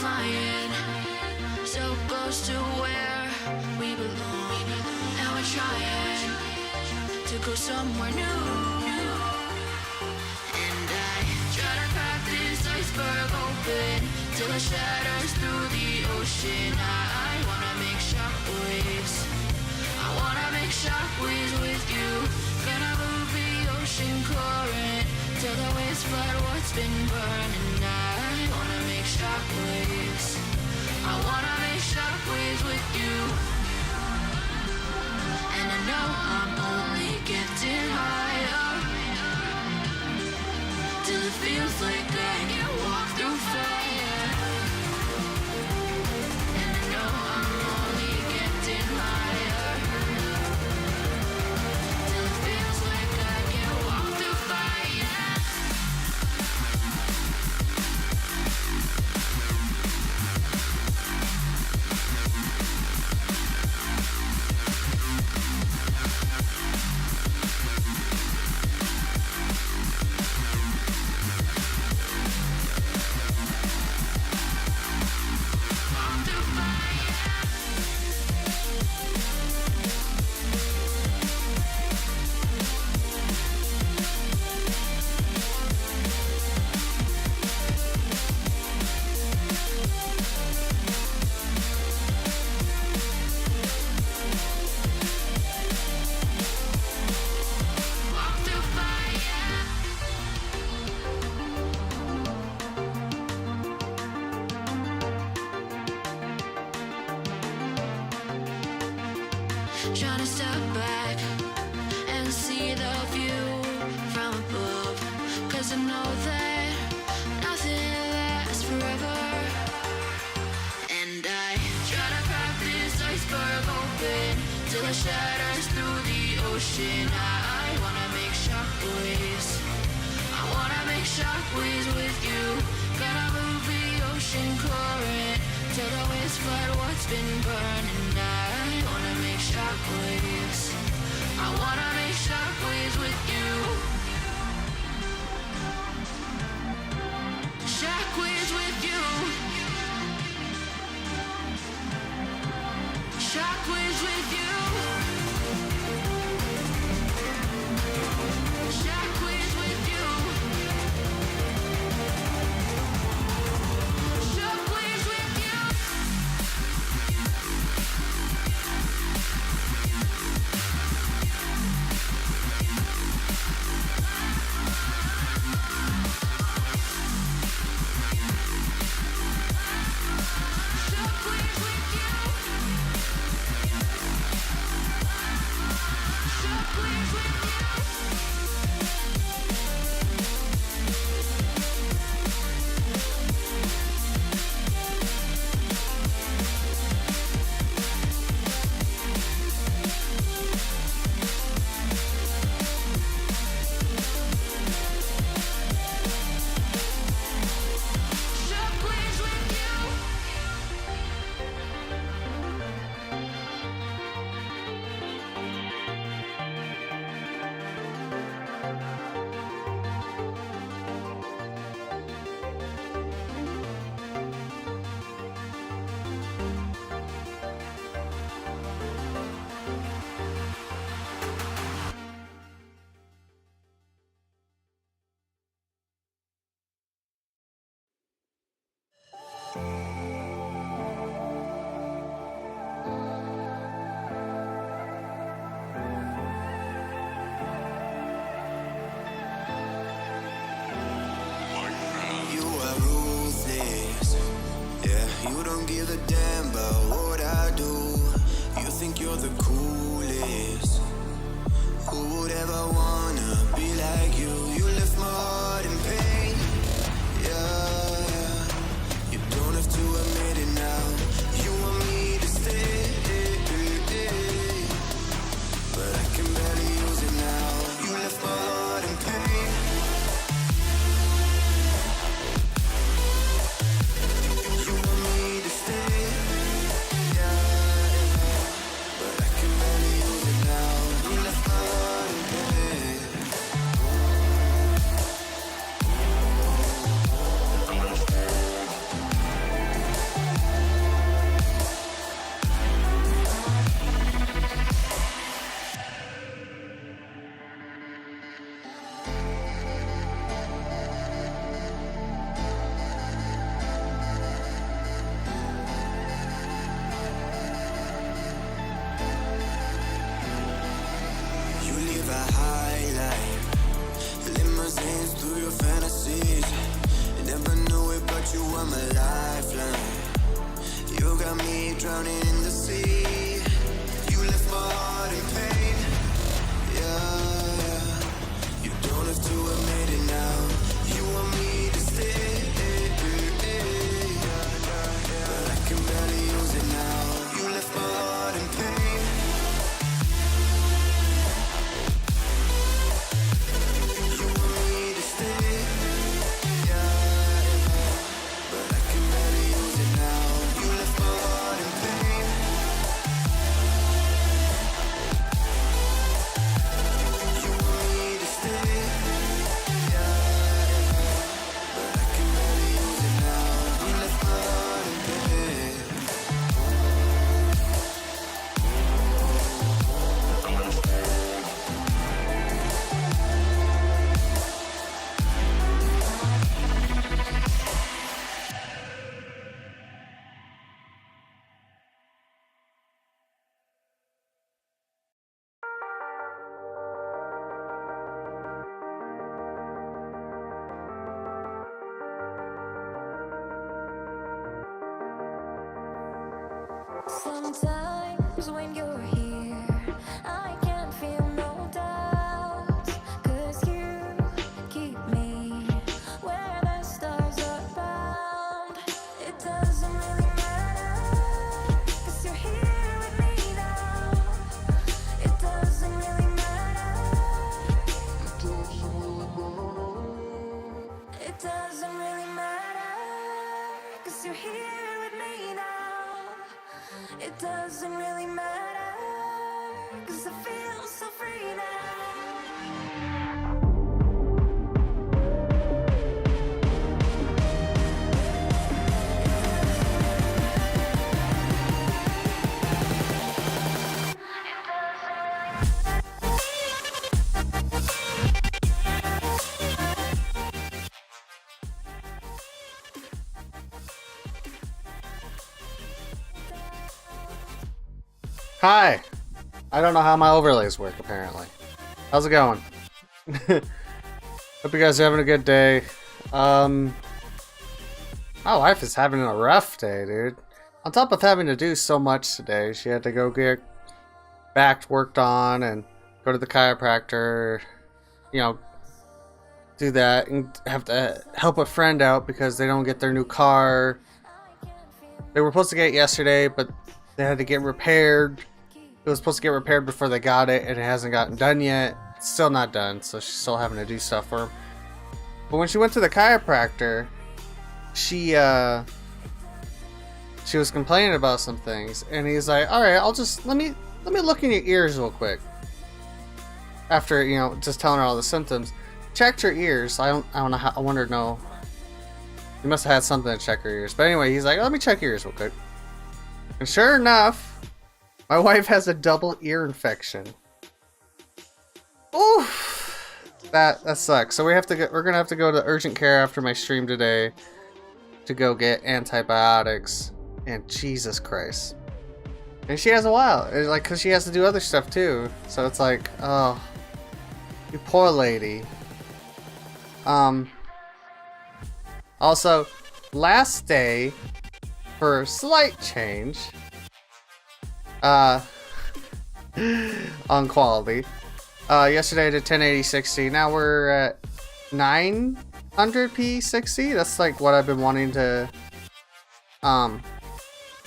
flying so close to where we belong, and we're trying to go somewhere new. And I try to crack this iceberg open till it shatters through the ocean. I wanna make shockwaves. I wanna make shockwaves with you. Gonna move the ocean current till the waves flood what's been burning. I wanna make shockwaves. I wanna make shockwaves with you. And I know I'm only getting higher till it feels like I can walk through fire. And I know I'm only getting higher till it feels like I can walk through fire. Trying to step back and see the view from above, 'cause I know that nothing lasts forever. And I try to crack this iceberg open till it shatters through the ocean. I wanna make shockwaves. I wanna make shockwaves with you. Gonna move the ocean current till the waves flood what's been burning. I wanna make shockwaves. I wanna make shockwaves with you. Shockwaves with you. Shockwaves with you. Shockwaves with you. Shockwaves with you. You don't give a damn about what I do. You think you're the coolest. Who would ever wanna be like you? You left my heart in pain. Yeah, yeah. You don't have to admit it now. You want me to stay, but I can barely use it now. You left my heart in pain. You want me to stay, yeah, but I can barely use it now. You left my heart in pain. thought you were my lifeline. You got me drowning in the sea. You left my heart in pain. Yeah. You don't have to admit it now. You want me to stay, but I can barely use it now. You left my heart in pain. You want me to stay, but I can barely use it now. You left my heart in pain. You want me to stay, but I can barely use it now. You left my heart in pain. Sometimes when you're here, I can't feel no doubt, 'cause you keep me where the stars are bound. It doesn't really matter, 'cause you're here with me now. It doesn't really matter. It doesn't really matter, 'cause you're here with me now. It doesn't really matter, 'cause I feel so free now. Hi! I don't know how my overlays work, apparently. How's it going? Hope you guys are having a good day. My wife is having a rough day, dude. On top of having to do so much today, she had to go get back worked on and go to the chiropractor, you know, do that, and have to help a friend out because they don't get their new car. They were supposed to get it yesterday, but they had to get repaired. It was supposed to get repaired before they got it, and it hasn't gotten done yet. It's still not done, so she's still having to do stuff for him. But when she went to the chiropractor, she was complaining about some things, and he's like, "All right, I'll just let me look in your ears real quick." After, you know, just telling her all the symptoms, checked her ears. I don't know how. I wonder. No, he must have had something to check her ears. But anyway, he's like, "Let me check your ears real quick." And sure enough, my wife has a double ear infection. Oof, that sucks. So we're gonna have to go to urgent care after my stream today to go get antibiotics. And Jesus Christ. And she has a while, it's like, cause she has to do other stuff too. So it's like, oh, you poor lady. Also, last day for a slight change on quality. Yesterday I did 1080-60. Now we're at 900p 60. That's like what I've been wanting to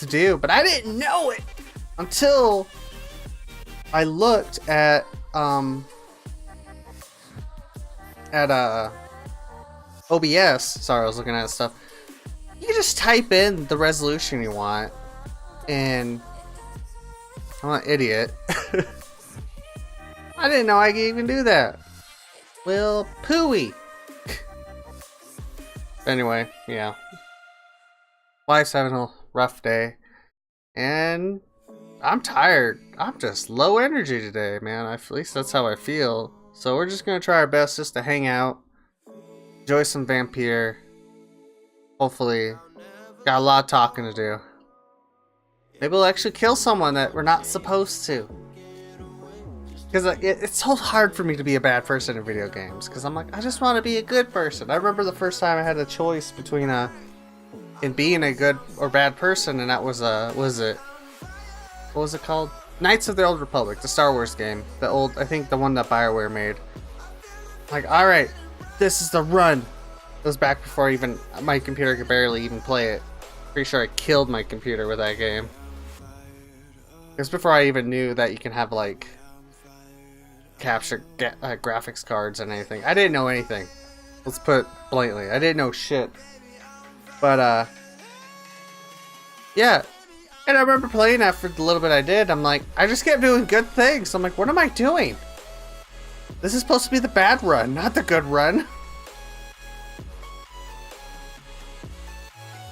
do, but I didn't know it until I looked at OBS. Sorry, I was looking at stuff. You can just type in the resolution you want, and I'm an idiot. I didn't know I could even do that. Well, pooey. Anyway, yeah. Wife's having a rough day, and I'm tired. I'm just low energy today, man. At least that's how I feel. So we're just gonna try our best just to hang out, enjoy some Vampyr. Hopefully, got a lot of talking to do. Maybe we'll actually kill someone that we're not supposed to. Because it's so hard for me to be a bad person in video games. Because I'm like, I just want to be a good person. I remember the first time I had a choice between in being a good or bad person, and that was what was it called? Knights of the Old Republic, the Star Wars game, I think the one that BioWare made. Like, all right, this is the run. It was back before even my computer could barely even play it. Pretty sure I killed my computer with that game. It was before I even knew that you can have like capture graphics cards and anything. I didn't know anything. Let's put it blatantly, I didn't know shit. But yeah. And I remember playing that for the little bit I did. I'm like, I just kept doing good things. I'm like, what am I doing? This is supposed to be the bad run, not the good run.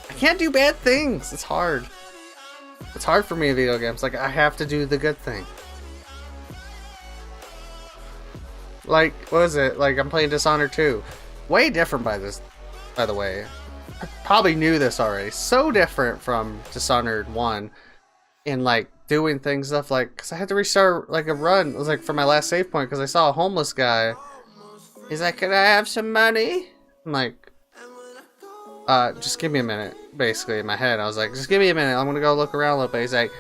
I can't do bad things. It's hard. It's hard for me in video games. Like, I have to do the good thing. Like, what is it? Like, I'm playing Dishonored 2. Way different by the way. I probably knew this already. So different from Dishonored 1 in like doing things stuff like, because I had to restart like a run. It was like for my last save point because I saw a homeless guy. He's like, can I have some money? I'm like, just give me a minute. Basically in my head I was like, just give me a minute, I'm gonna go look around a little bit. He's like,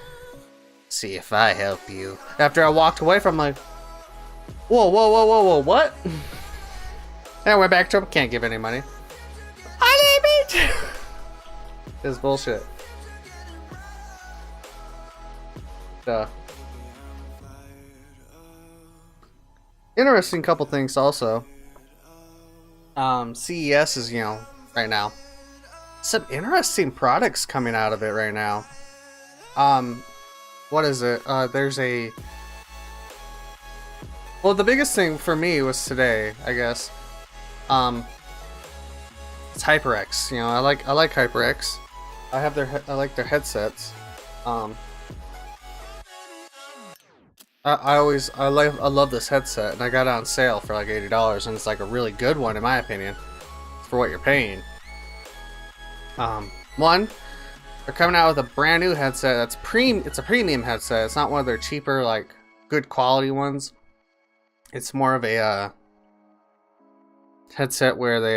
see if I help you. After I walked away from, like, whoa, what? And I went back to him, can't give any money. I didn't mean to. It's bullshit. Duh. Interesting couple things also. CES is, right now. Some interesting products coming out of it right now. What is it? There's a... Well, the biggest thing for me was today, I guess. It's HyperX. I like HyperX. I like their headsets. I love this headset, and I got it on sale for like $80, and it's like a really good one in my opinion for what you're paying. One, they're coming out with a brand new headset that's it's a premium headset. It's not one of their cheaper, like, good quality ones. It's more of a headset where they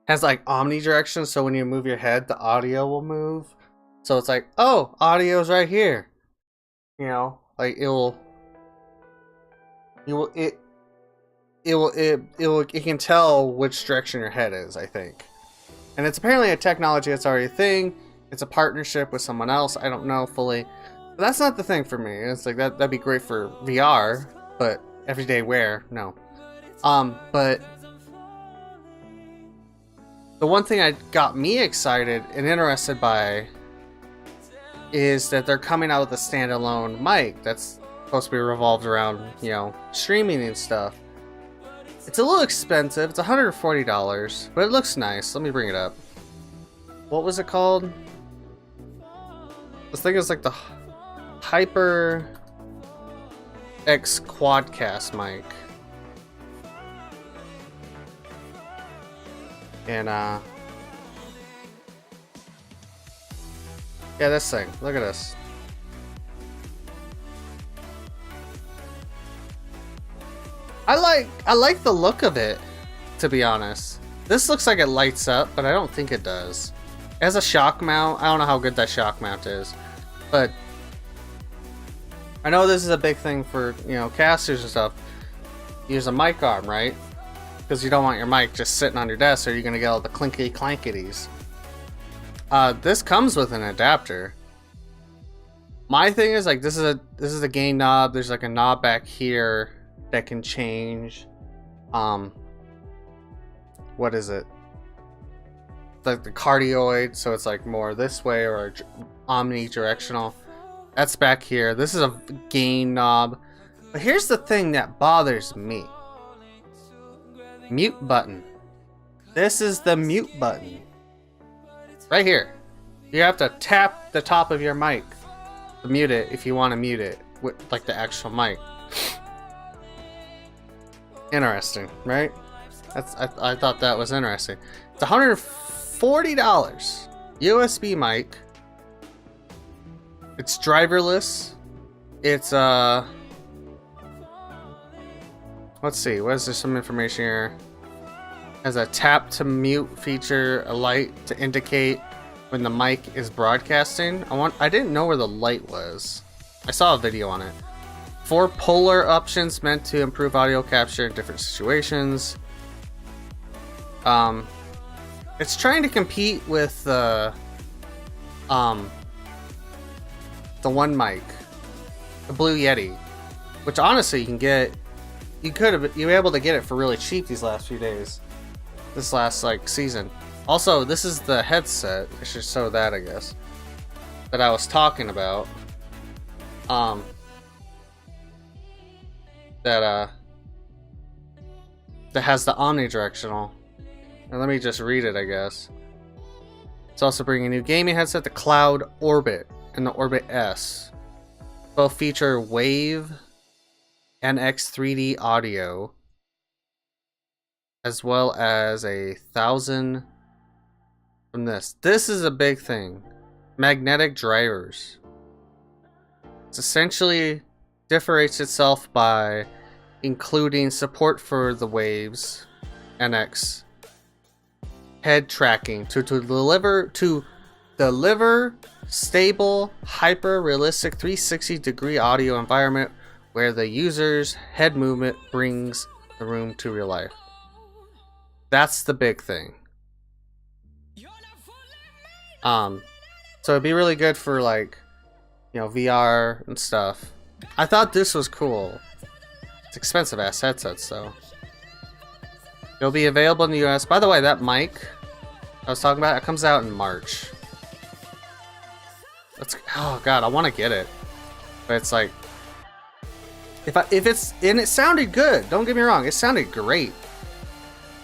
has like omnidirection, so when you move your head, the audio will move. So it's like, oh, audio's right here. Like it can tell which direction your head is, I think. And it's apparently a technology that's already a thing. It's a partnership with someone else. I don't know fully. But that's not the thing for me. It's like that'd be great for VR, but everyday wear, no. But the one thing that got me excited and interested by is that they're coming out with a standalone mic that's supposed to be revolved around, streaming and stuff. It's a little expensive. It's $140, but it looks nice. Let me bring it up. What was it called? This thing is like the HyperX Quadcast mic. And yeah, this thing. Look at this. I like the look of it, to be honest. This looks like it lights up, but I don't think it does. It has a shock mount. I don't know how good that shock mount is, but I know this is a big thing for, casters and stuff. Use a mic arm, right? Because you don't want your mic just sitting on your desk, or you're gonna get all the clinkety clankities. This comes with an adapter. My thing is, like, this is a gain knob. There's like a knob back here that can change. What is it? Like the cardioid, so it's like more this way or omnidirectional. That's back here. This is a gain knob. But here's the thing that bothers me. Mute button. This is the mute button. Right here. You have to tap the top of your mic to mute it if you want to mute it with like the actual mic. Interesting, right? I thought that was interesting. It's $140. USB mic. It's driverless. It's let's see, what is there some information here? Has a tap to mute feature, a light to indicate when the mic is broadcasting. I didn't know where the light was. I saw a video on it. 4 polar options meant to improve audio capture in different situations. It's trying to compete with the one mic, the Blue Yeti, which honestly you were able to get it for really cheap these last few days, this last like season. Also, this is the headset. I should show that, I guess, that I was talking about. That has the omnidirectional. And let me just read it, I guess. It's also bringing a new gaming headset, the Cloud Orbit and the Orbit S. Both feature Wave NX 3D audio, as well as 1,000 from this. This is a big thing. Magnetic drivers. It's essentially differentiates itself by including support for the Waves NX head tracking to deliver stable, hyper-realistic 360-degree audio environment where the user's head movement brings the room to real life. That's the big thing. So it'd be really good for like, VR and stuff. I thought this was cool. It's expensive ass headsets though. It'll be available in the US. By the way, that mic I was talking about, it comes out in March. Oh god, I want to get it, but it's like, if it's, and it sounded good. Don't get me wrong, it sounded great.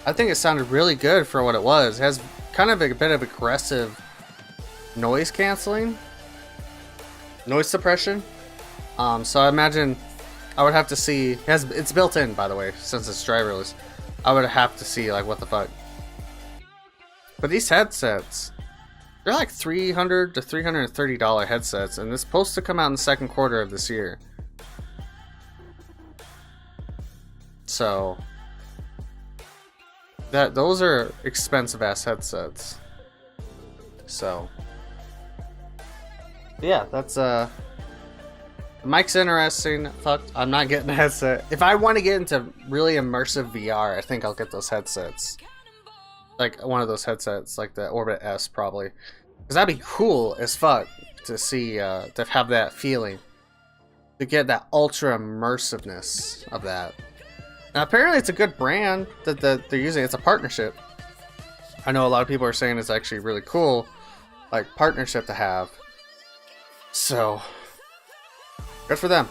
I think it sounded really good for what it was. It has kind of a bit of aggressive noise canceling, noise suppression. So I imagine I would have to see. It's built in, by the way, since it's driverless. I would have to see like what the fuck. But these headsets, they're like $300 to $330 headsets, and it's supposed to come out in the second quarter of this year. So those are expensive ass headsets. So yeah, that's the mic's interesting. Fuck, I'm not getting a headset. If I want to get into really immersive VR, I think I'll get those headsets. Like one of those headsets, like the Orbit S, probably. Because that'd be cool as fuck to see, to have that feeling. To get that ultra immersiveness of that. Now, apparently it's a good brand that they're using. It's a partnership. I know a lot of people are saying it's actually really cool, like, partnership to have. So, good for them.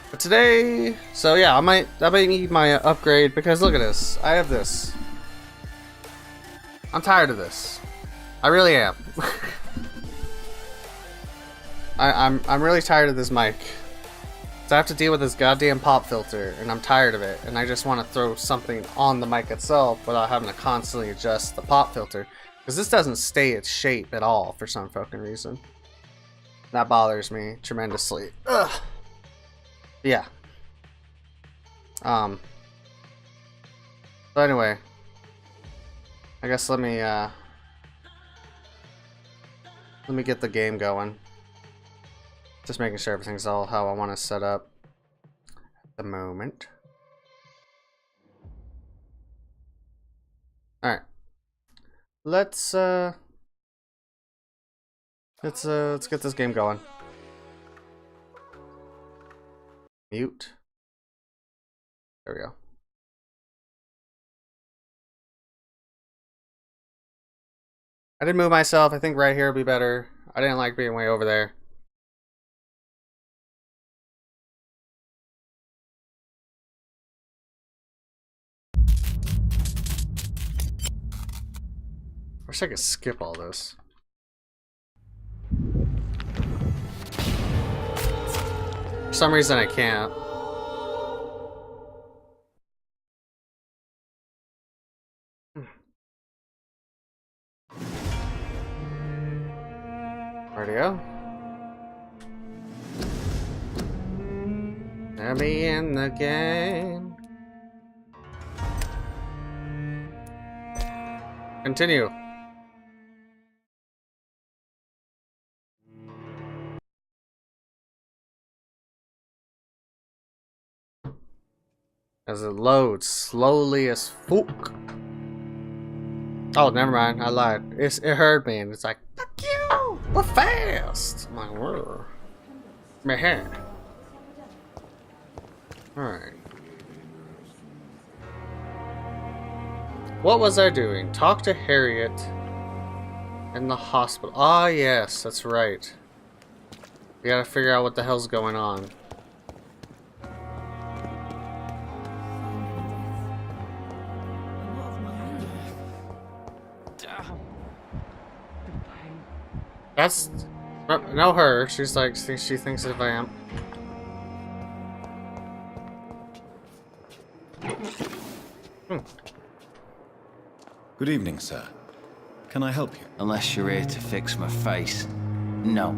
But today, so yeah, I might need my upgrade because look at this. I have this. I'm tired of this. I really am. I'm really tired of this mic. So I have to deal with this goddamn pop filter, and I'm tired of it. And I just want to throw something on the mic itself without having to constantly adjust the pop filter, because this doesn't stay its shape at all for some fucking reason. That bothers me tremendously. Ugh. Yeah. So anyway, I guess let me get the game going. Just making sure everything's all how I want to set up at the moment. All right. Let's get this game going. Mute. There we go. I did move myself. I think right here would be better. I didn't like being way over there. Wish I could skip all this. For some reason I can't. Where'd he go? Let me in the game. Continue. As it loads slowly as fuck. Oh, never mind. I lied. It heard me and it's like, fuck you! We're fast! I'm like, we're. Meh. Alright. What was I doing? Talk to Harriet in the hospital. Ah, yes, that's right. We gotta figure out what the hell's going on. That's no her. She's like she thinks of Vamp. Good evening, sir. Can I help you? Unless you're here to fix my face. No.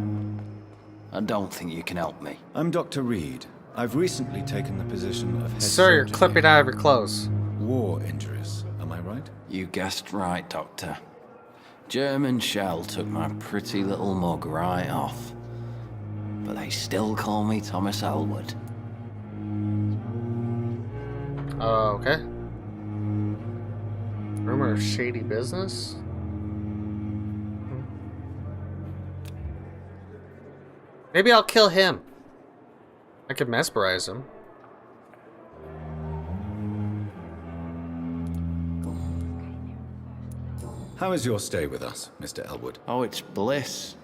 I don't think you can help me. I'm Dr. Reed. I've recently taken the position of head Sir, you're surgeon clipping out of your clothes. War injuries, am I right? You guessed right, Doctor. German shell took my pretty little mug right off. But they still call me Thomas Elwood. Okay. Rumor of shady business? Maybe I'll kill him. I could mesmerize him. How is your stay with us, Mr. Elwood? Oh, it's bliss.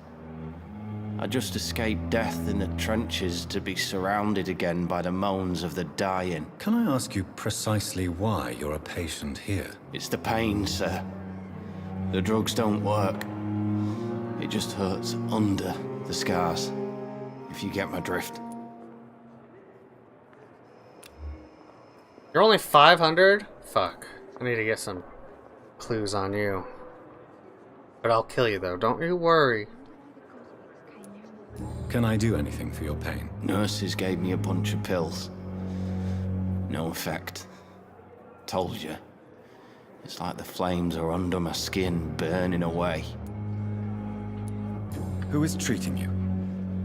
I just escaped death in the trenches to be surrounded again by the moans of the dying. Can I ask you precisely why you're a patient here? It's the pain, sir. The drugs don't work. It just hurts under the scars, if you get my drift. You're only 500? Fuck. I need to get some clues on you. But I'll kill you though, don't you worry. Can I do anything for your pain? Nurses gave me a bunch of pills. No effect. Told you. It's like the flames are under my skin, burning away. Who is treating you?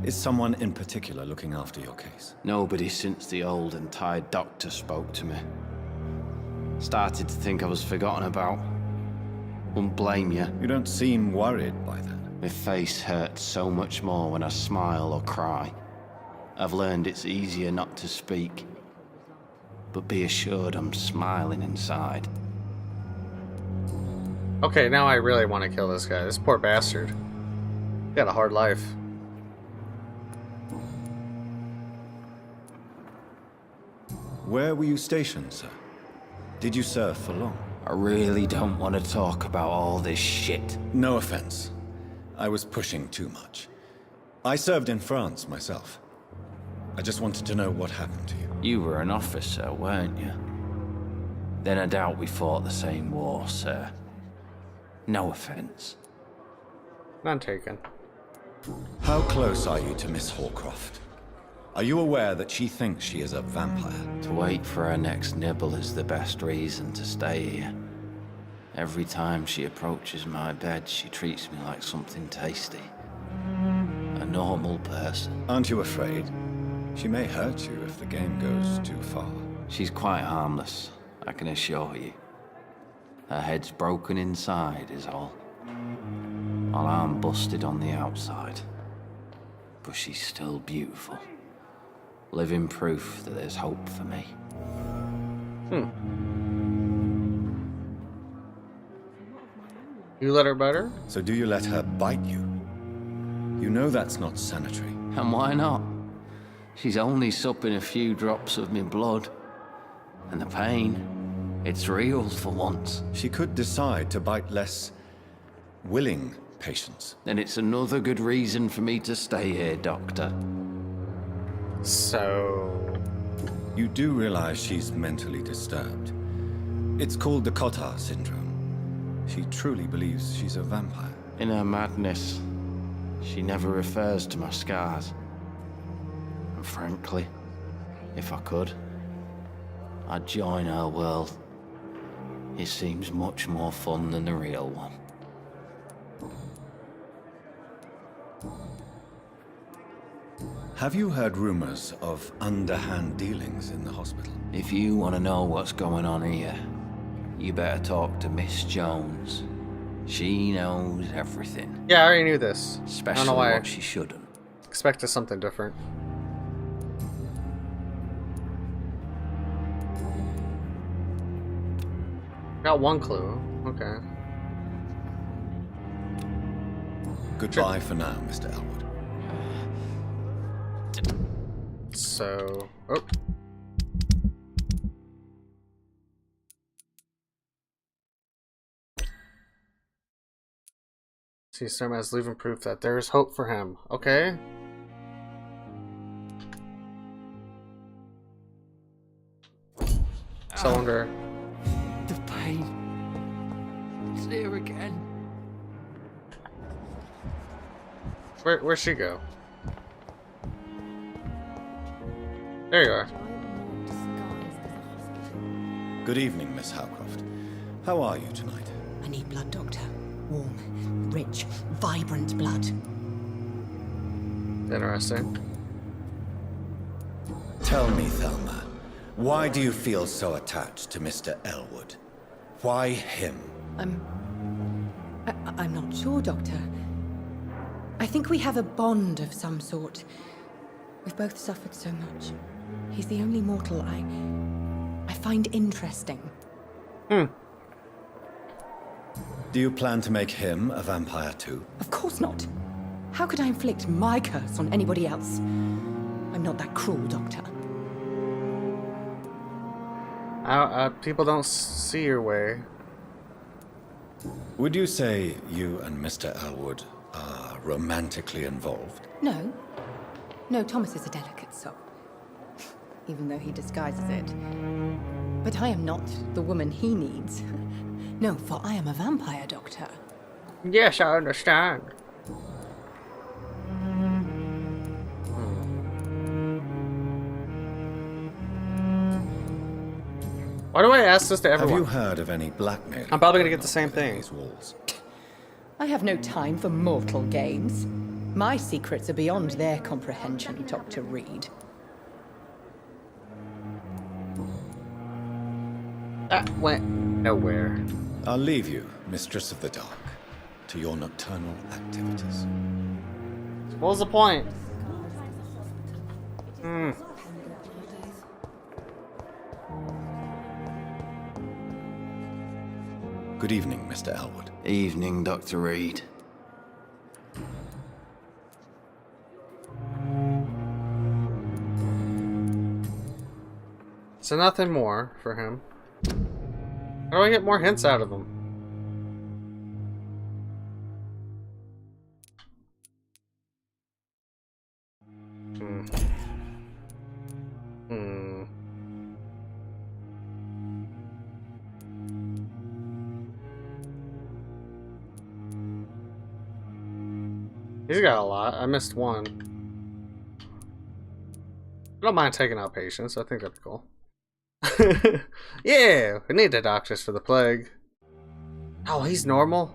Is someone in particular looking after your case? Nobody since the old and tired doctor spoke to me. Started to think I was forgotten about. Wouldn't blame you. You don't seem worried by that. My face hurts so much more when I smile or cry. I've learned it's easier not to speak. But be assured I'm smiling inside. Okay, now I really want to kill this guy. This poor bastard. He got a hard life. Where were you stationed, sir? Did you serve for long? I really don't want to talk about all this shit. No offense. I was pushing too much. I served in France myself. I just wanted to know what happened to you. You were an officer, weren't you? Then I doubt we fought the same war, sir. No offense. None taken. How close are you to Miss Horcroft? Are you aware that she thinks she is a vampire? To wait for her next nibble is the best reason to stay here. Every time she approaches my bed, she treats me like something tasty. A normal person. Aren't you afraid? She may hurt you if the game goes too far. She's quite harmless, I can assure you. Her head's broken inside is all. While I'm busted on the outside. But she's still beautiful. Living proof that there's hope for me. You let her bite her? So do you let her bite you? You know that's not sanitary. And why not? She's only supping a few drops of me blood. And the pain, it's real for once. She could decide to bite less willing patients. Then it's another good reason for me to stay here, Doctor. So... You do realize she's mentally disturbed. It's called the Cotard syndrome. She truly believes she's a vampire. In her madness, she never refers to my scars. And frankly, if I could, I'd join her world. It seems much more fun than the real one. Have you heard rumors of underhand dealings in the hospital? If you want to know what's going on here, you better talk to Miss Jones. She knows everything. Yeah, I already knew this. I don't Especially know why I what she shouldn't. expected something different. Got one clue. Okay. Goodbye for now, Mr. Elwood. So, oh. See, Storm has leaving proof that there is hope for him. Okay. Cylinder. The pain. It's here again. Where'd she go? There you are. Good evening, Miss Howcroft. How are you tonight? I need blood, Doctor. Warm, rich, vibrant blood. Interesting. Tell me, Thelma, why do you feel so attached to Mr. Elwood? Why him? I'm not sure, Doctor. I think we have a bond of some sort. We've both suffered so much. He's the only mortal I find interesting. Do you plan to make him a vampire too? Of course not. How could I inflict my curse on anybody else? I'm not that cruel, Doctor. People don't see your way. Would you say you and Mr. Elwood are romantically involved? No. No, Thomas is a delicate soul. Even though he disguises it. But I am not the woman he needs. No, for I am a vampire, Doctor. Yes, I understand. Why do I ask this to Have everyone? you heard of any blackmail? I'm probably gonna get the same thing. These walls? I have no time for mortal games. My secrets are beyond their comprehension, Dr. Reed. That went nowhere. I'll leave you, Mistress of the Dark, to your nocturnal activities. What was the point? Good evening, Mr. Elwood. Evening, Dr. Reed. So nothing more for him. How do I get more hints out of him? He's got a lot. I missed one. I don't mind taking out patients. I think that'd be cool. Yeah, we need the doctors for the plague. Oh, he's normal?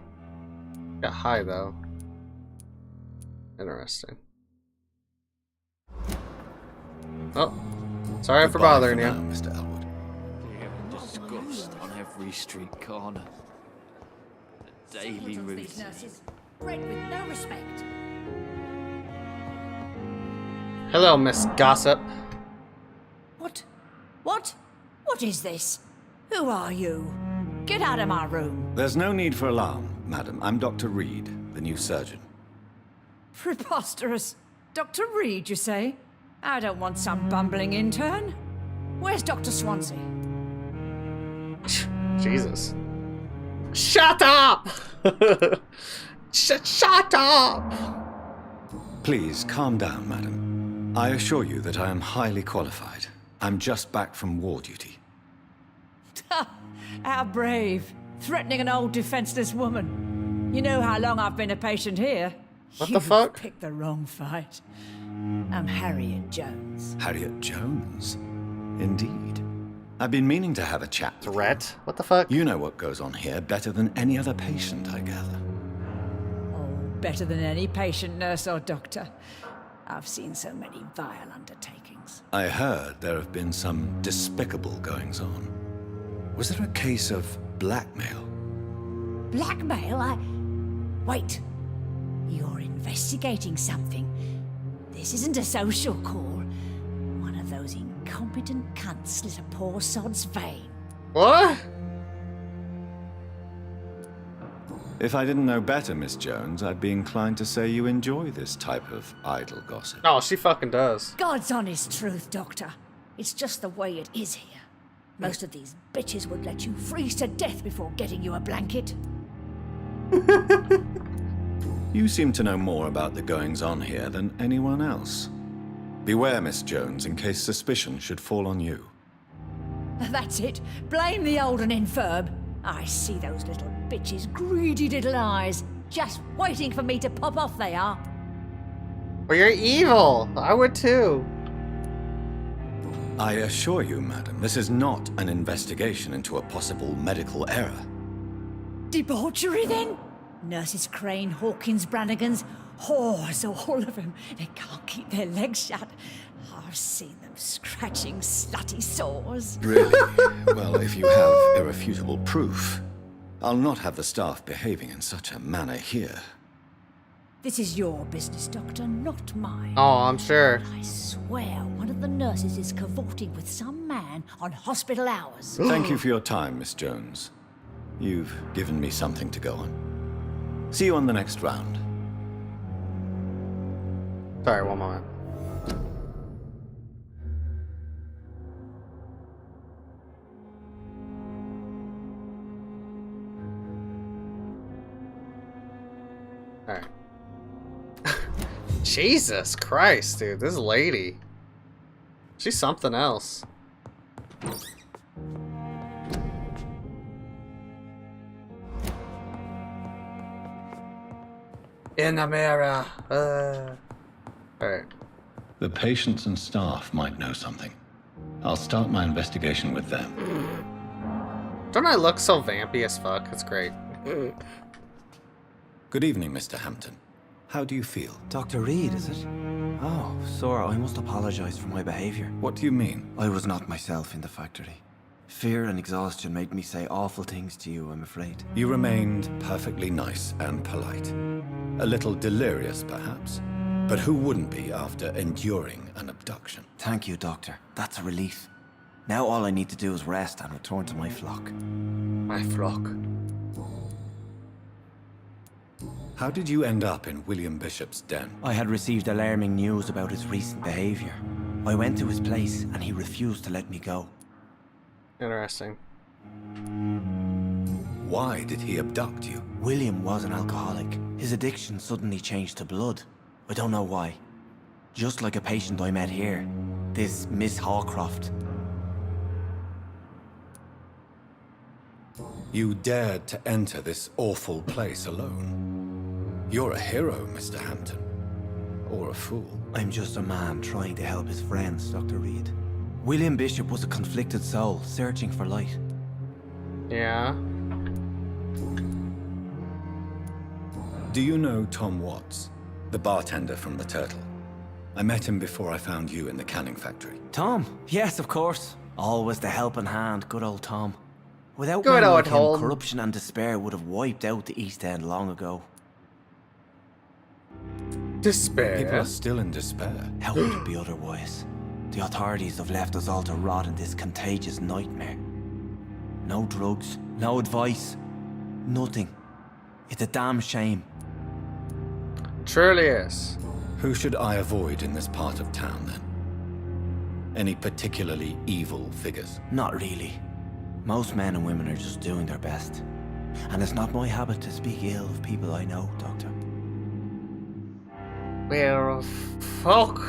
Got high, though. Interesting. Oh, sorry for Goodbye bothering for you. now, Mr. Elwood. Disgust on every street corner. The daily routine. Bred with no respect. Hello, Miss Gossip. What? What? What is this? Who are you? Get out of my room. There's no need for alarm, madam. I'm Dr. Reed, the new surgeon. Preposterous. Dr. Reed, you say? I don't want some bumbling intern. Where's Dr. Swansea? Jesus. Shut up! Shut up! Please, calm down, madam. I assure you that I am highly qualified. I'm just back from war duty. How brave. Threatening an old defenseless woman. You know how long I've been a patient here. What the You've fuck? picked the wrong fight. I'm Harriet Jones. Harriet Jones? Indeed. I've been meaning to have a chat with you. Threat? What the fuck? You know what goes on here better than any other patient, I gather. Oh, better than any patient, nurse, or doctor. I've seen so many vile undertakings. I heard there have been some despicable goings-on. Was there a case of blackmail? Blackmail? Wait. You're investigating something. This isn't a social call. One of those incompetent cunts slit a poor sod's vein. What? If I didn't know better, Miss Jones, I'd be inclined to say you enjoy this type of idle gossip. Oh, she fucking does. God's honest truth, Doctor. It's just the way it is here. Most of these bitches would let you freeze to death before getting you a blanket. You seem to know more about the goings-on here than anyone else. Beware, Miss Jones, in case suspicion should fall on you. That's it. Blame the old and infirm. I see those little bitches' greedy little eyes. Just waiting for me to pop off they are. Well, you're evil. I would too. I assure you, madam, this is not an investigation into a possible medical error. Debauchery, then? Nurses Crane, Hawkins, Brannigans, whores, all of them. They can't keep their legs shut. I've seen them scratching slutty sores. Really? Well, if you have irrefutable proof, I'll not have the staff behaving in such a manner here. This is your business, Doctor, not mine. Oh, I'm sure. I swear one of the nurses is cavorting with some man on hospital hours. Thank you for your time, Miss Jones. You've given me something to go on. See you on the next round. Sorry, one moment. Alright. Jesus Christ, dude. This lady. She's something else. In the mirror. Alright. The patients and staff might know something. I'll start my investigation with them. Don't I look so vampy as fuck? It's great. Good evening, Mr. Hampton. How do you feel? Dr. Reed, is it? Oh, sir, I must apologize for my behavior. What do you mean? I was not myself in the factory. Fear and exhaustion made me say awful things to you, I'm afraid. You remained perfectly nice and polite. A little delirious, perhaps. But who wouldn't be after enduring an abduction? Thank you, Doctor. That's a relief. Now all I need to do is rest and return to my flock. My flock. How did you end up in William Bishop's den? I had received alarming news about his recent behavior. I went to his place and he refused to let me go. Interesting. Why did he abduct you? William was an alcoholic. His addiction suddenly changed to blood. I don't know why. Just like a patient I met here. This Miss Hawcroft. You dared to enter this awful place alone. You're a hero, Mr. Hampton. Or a fool. I'm just a man trying to help his friends, Dr. Reed. William Bishop was a conflicted soul, searching for light. Yeah. Do you know Tom Watts, the bartender from the Turtle? I met him before I found you in the canning factory. Tom? Yes, of course. Always the helping hand, good old Tom. Without Good men old like him, Tom. corruption and despair would have wiped out the East End long ago. Despair. People are still in despair. How could it be otherwise? The authorities have left us all to rot in this contagious nightmare. No drugs, no advice, nothing. It's a damn shame. Truly is. Who should I avoid in this part of town, then? Any particularly evil figures? Not really. Most men and women are just doing their best. And it's not my habit to speak ill of people I know, Doctor. Well, fuck.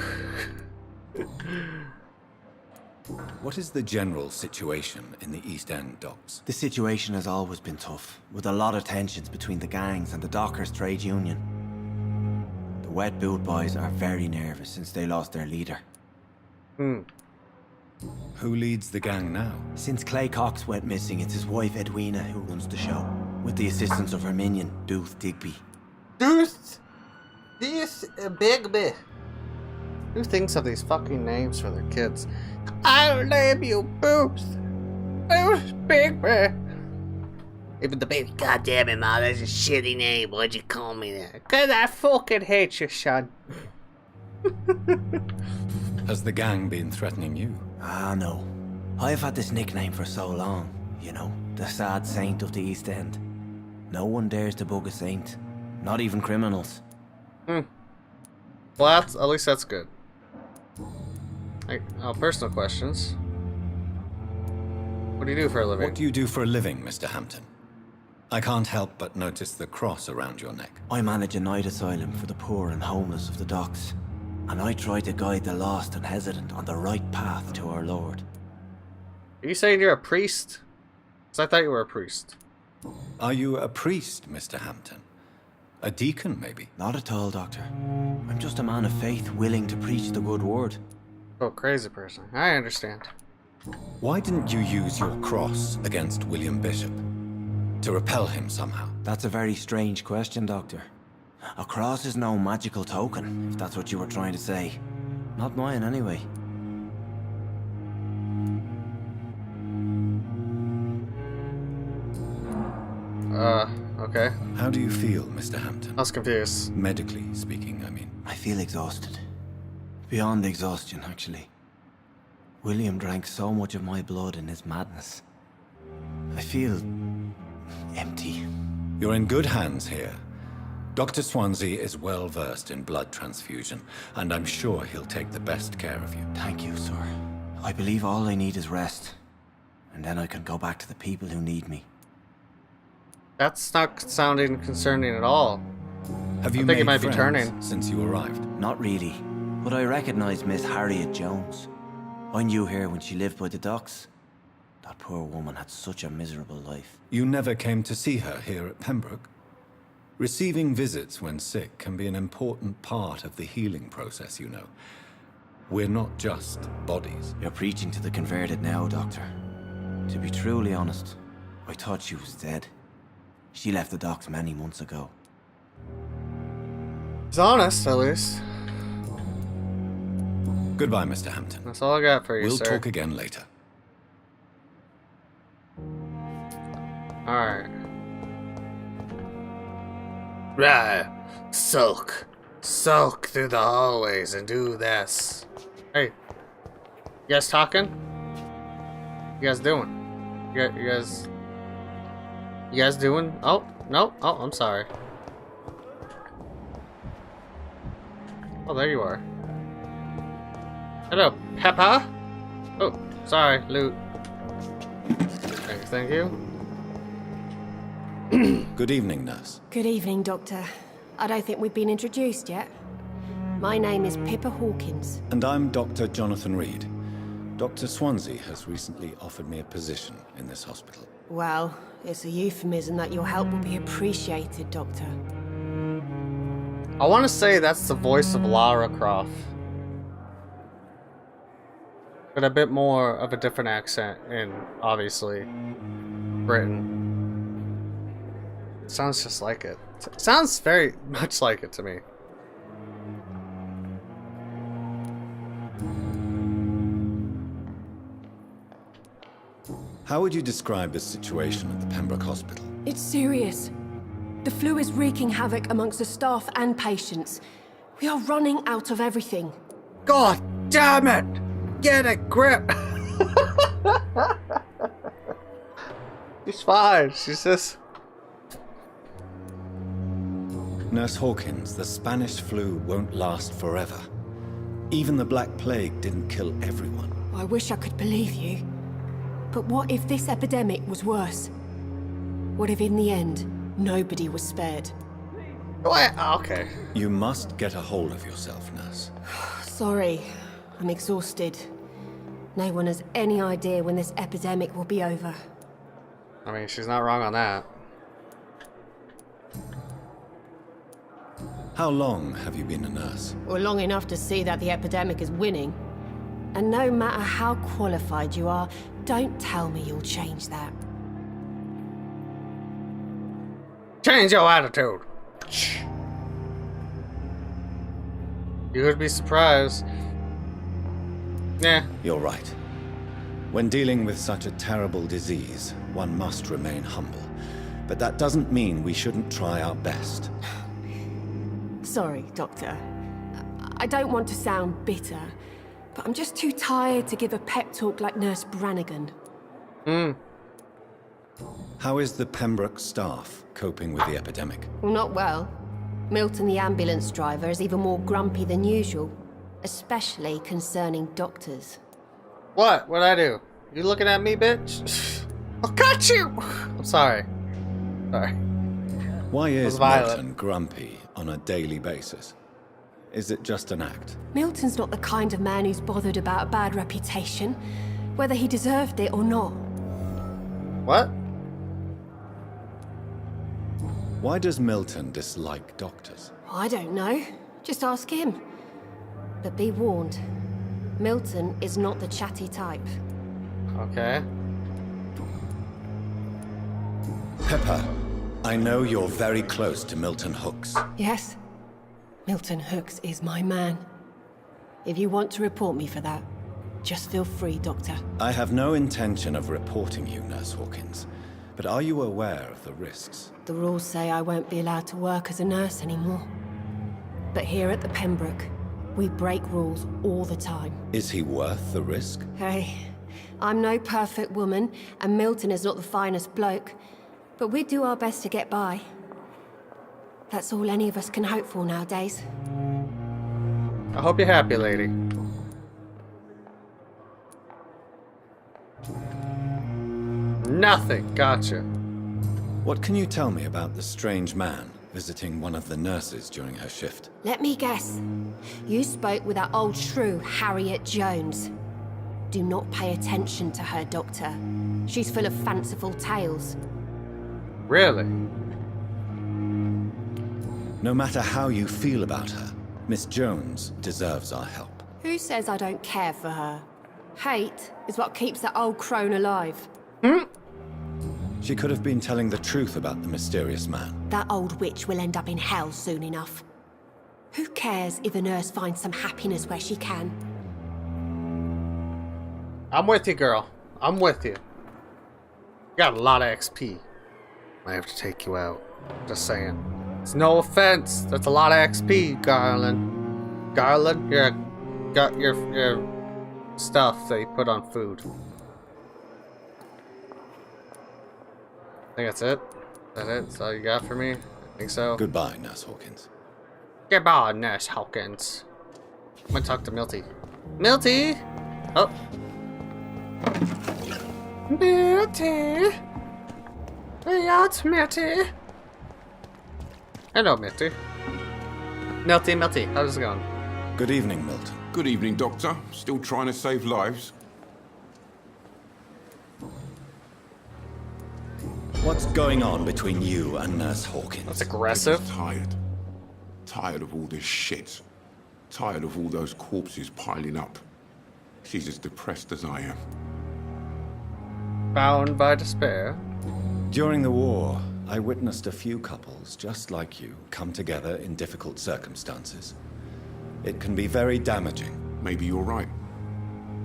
What is the general situation in the East End docks? The situation has always been tough, with a lot of tensions between the gangs and the Dockers Trade Union. The Wet Boot Boys are very nervous since they lost their leader. Who leads the gang now? Since Clay Cox went missing, it's his wife Edwina who runs the show, with the assistance of her minion, Dooth Digby. Deuce! This Bigby. Who thinks of these fucking names for their kids? I'll name you Booth. Booth Bigby. Even the baby, God damn it, Ma, that's a shitty name. Why'd you call me that? 'Cause I fucking hate you, son. Has the gang been threatening you? Ah, no. I've had this nickname for so long, you know, the sad saint of the East End. No one dares to bug a saint, not even criminals. Well, that's, at least that's good. Like, personal questions. What do you do for a living? What do you do for a living, Mr. Hampton? I can't help but notice the cross around your neck. I manage a night asylum for the poor and homeless of the docks, and I try to guide the lost and hesitant on the right path to our Lord. Are you saying you're a priest? 'Cause I thought you were a priest. Are you a priest, Mr. Hampton? A deacon, maybe? Not at all, Doctor. I'm just a man of faith willing to preach the good word. Oh, crazy person. I understand. Why didn't you use your cross against William Bishop? To repel him somehow? That's a very strange question, Doctor. A cross is no magical token, if that's what you were trying to say. Not mine, anyway. Okay. How do you feel, Mr. Hampton? I was confused. Medically speaking, I mean. I feel exhausted. Beyond exhaustion, actually. William drank so much of my blood in his madness. I feel empty. You're in good hands here. Dr. Swansea is well versed in blood transfusion, and I'm sure he'll take the best care of you. Thank you, sir. I believe all I need is rest. And then I can go back to the people who need me. That's not sounding concerning at all. Have you I think made he might be friends turning. since you arrived? Not really, but I recognize Miss Harriet Jones. I knew her when she lived by the docks. That poor woman had such a miserable life. You never came to see her here at Pembroke? Receiving visits when sick can be an important part of the healing process, you know. We're not just bodies. You're preaching to the converted now, Doctor. To be truly honest, I thought she was dead. She left the docks many months ago. He's honest, at least. Goodbye, Mr. Hampton. That's all I got for you, We'll sir. talk again later. Alright. Right. Sulk. Sulk through the hallways and do this. Hey. You guys talking? You guys doing? You guys... You guys doing? Oh, no. Oh, I'm sorry. Oh, there you are. Hello, Peppa? Oh, sorry, loot. Thank you. Good evening, nurse. Good evening, Doctor. I don't think we've been introduced yet. My name is Pippa Hawkins. And I'm Dr. Jonathan Reed. Dr. Swansea has recently offered me a position in this hospital. Well, it's a euphemism that your help will be appreciated, Doctor. I want to say that's the voice of Lara Croft. But a bit more of a different accent in, obviously, Britain. It sounds just like it. It sounds very much like it to me. How would you describe the situation at the Pembroke Hospital? It's serious. The flu is wreaking havoc amongst the staff and patients. We are running out of everything. God damn it! Get a grip! She's fine. She's just... Nurse Hawkins, the Spanish flu won't last forever. Even the Black Plague didn't kill everyone. I wish I could believe you. But what if this epidemic was worse? What if in the end, nobody was spared? What? Okay. You must get a hold of yourself, nurse. Sorry, I'm exhausted. No one has any idea when this epidemic will be over. I mean, she's not wrong on that. How long have you been a nurse? Or long enough to see that the epidemic is winning. And no matter how qualified you are, don't tell me you'll change that. Change your attitude. You would be surprised. Yeah. You're right. When dealing with such a terrible disease, one must remain humble. But that doesn't mean we shouldn't try our best. Sorry, Doctor. I don't want to sound bitter, but I'm just too tired to give a pep talk like Nurse Brannigan. How is the Pembroke staff coping with the epidemic? Well, not well. Milton, the ambulance driver, is even more grumpy than usual, especially concerning doctors. What? What'd I do? You looking at me, bitch? I'll cut you! I'm sorry. Sorry. Why is violent. Milton grumpy on a daily basis? Is it just an act? Milton's not the kind of man who's bothered about a bad reputation, whether he deserved it or not. What? Why does Milton dislike doctors? I don't know. Just ask him. But be warned, Milton is not the chatty type. Okay. Pepper, I know you're very close to Milton Hooks. Yes, Milton Hooks is my man. If you want to report me for that, just feel free, Doctor. I have no intention of reporting you, Nurse Hawkins. But are you aware of the risks? The rules say I won't be allowed to work as a nurse anymore. But here at the Pembroke, we break rules all the time. Is he worth the risk? Hey, I'm no perfect woman, and Milton is not the finest bloke. But we do our best to get by. That's all any of us can hope for nowadays. I hope you're happy, lady. Nothing. Gotcha. What can you tell me about the strange man visiting one of the nurses during her shift? Let me guess. You spoke with that old shrew, Harriet Jones. Do not pay attention to her, Doctor. She's full of fanciful tales. Really? No matter how you feel about her, Miss Jones deserves our help. Who says I don't care for her? Hate is what keeps that old crone alive. She could have been telling the truth about the mysterious man. That old witch will end up in hell soon enough. Who cares if a nurse finds some happiness where she can? I'm with you, girl. I'm with you. Got a lot of XP. Might have to take you out. Just saying. It's no offense. That's a lot of XP, Garland. Garland? Got your stuff that you put on food. I think that's it. Is that it? That's all you got for me? I think so. Goodbye, Nurse Hawkins. Goodbye, Nurse Hawkins. I'm gonna talk to Milty. Milty! Oh. Milty! Hey, it's Milty. Hello, Milty. Milty, how's it going? Good evening, Milton. Good evening, Doctor. Still trying to save lives? What's going on between you and Nurse Hawkins? That's aggressive. I'm just tired. Tired of all this shit. Tired of all those corpses piling up. She's as depressed as I am. Bound by despair. During the war, I witnessed a few couples just like you come together in difficult circumstances. It can be very damaging. Maybe you're right.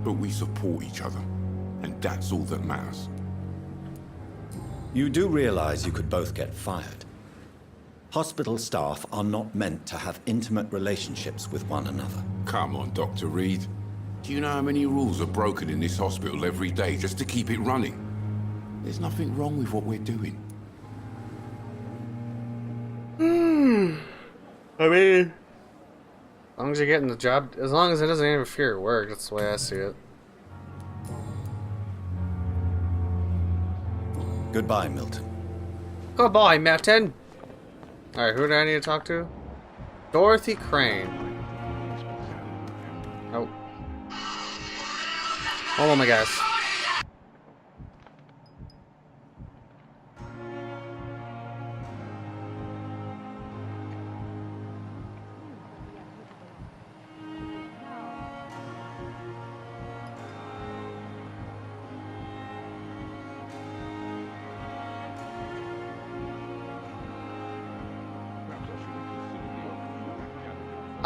But we support each other. And that's all that matters. You do realize you could both get fired. Hospital staff are not meant to have intimate relationships with one another. Come on, Dr. Reed. Do you know how many rules are broken in this hospital every day just to keep it running? There's nothing wrong with what we're doing. I mean, as long as you're getting the job, as long as it doesn't interfere at work, that's the way I see it. Goodbye, Milton. Goodbye, Milton. Alright, who do I need to talk to? Dorothy Crane. Oh. Hold on, my guys.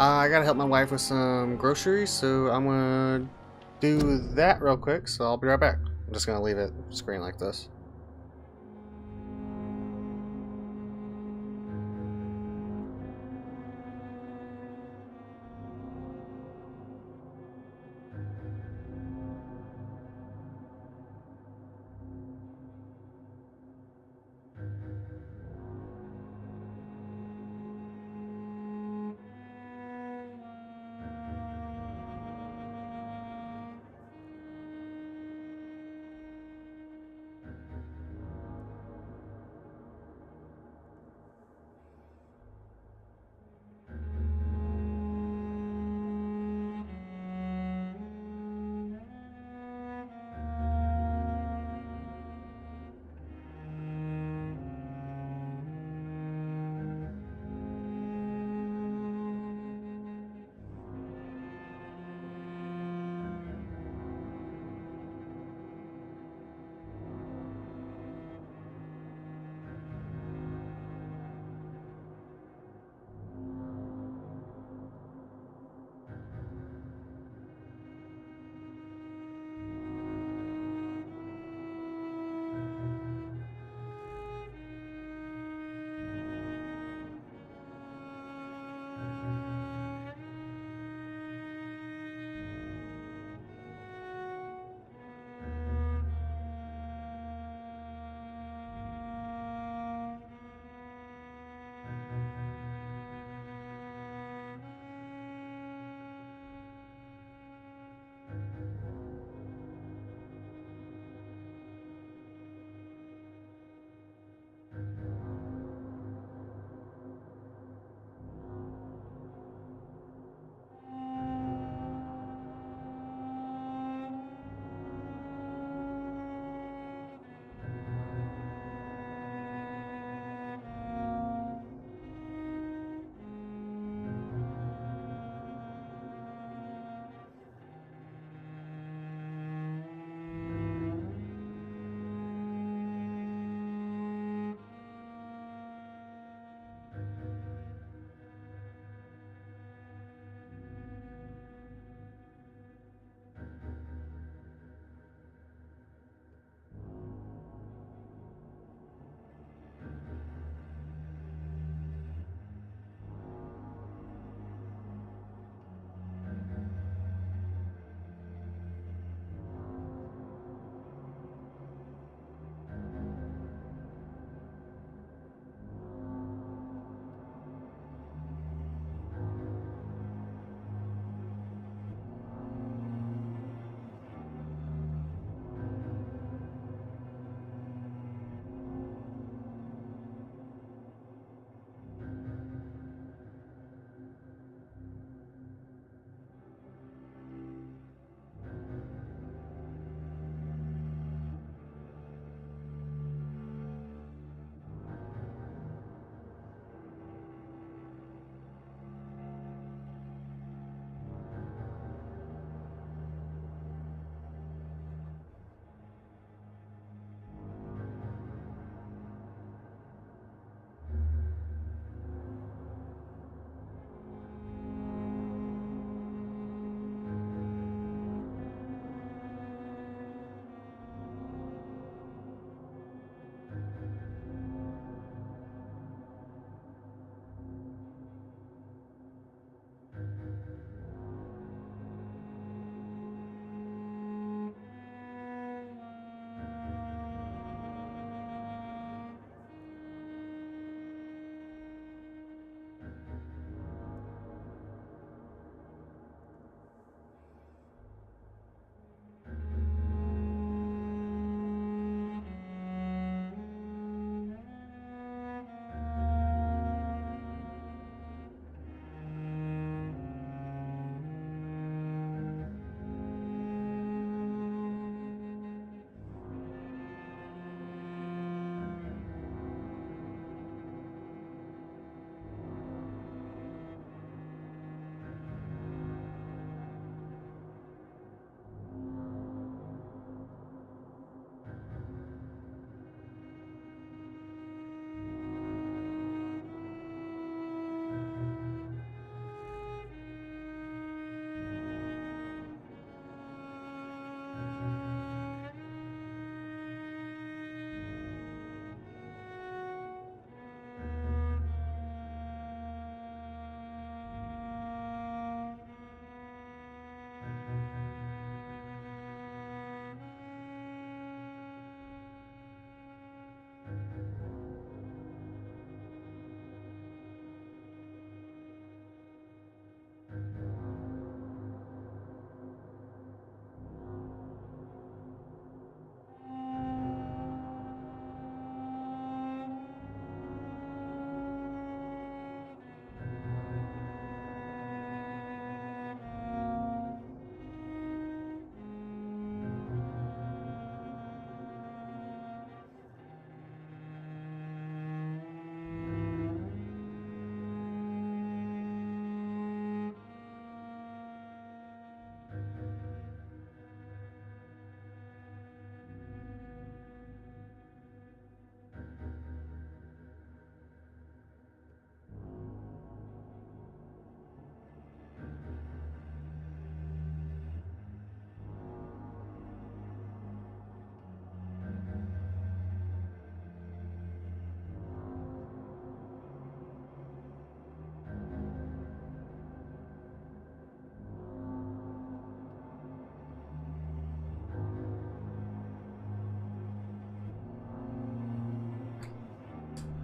I gotta help my wife with some groceries, so I'm gonna do that real quick, so I'll be right back. I'm just gonna leave it screen like this.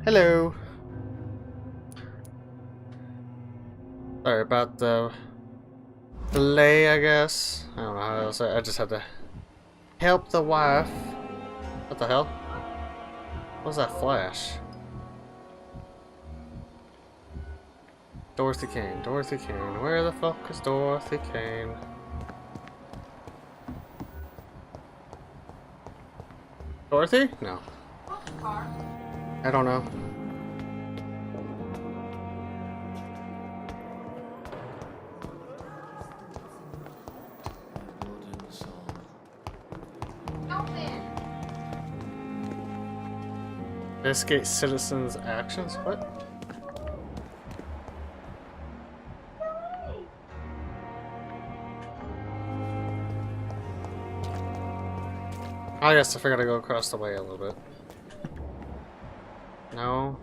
Hello. Sorry about the delay, I guess. I don't know how else. I just had to help the wife. What the hell? What was that flash? Dorothy Kane. Dorothy Kane. Where the fuck is Dorothy Kane? Dorothy? No. I don't know. Investigate citizens' actions? What? I guess I forgot to go across the way a little bit. No.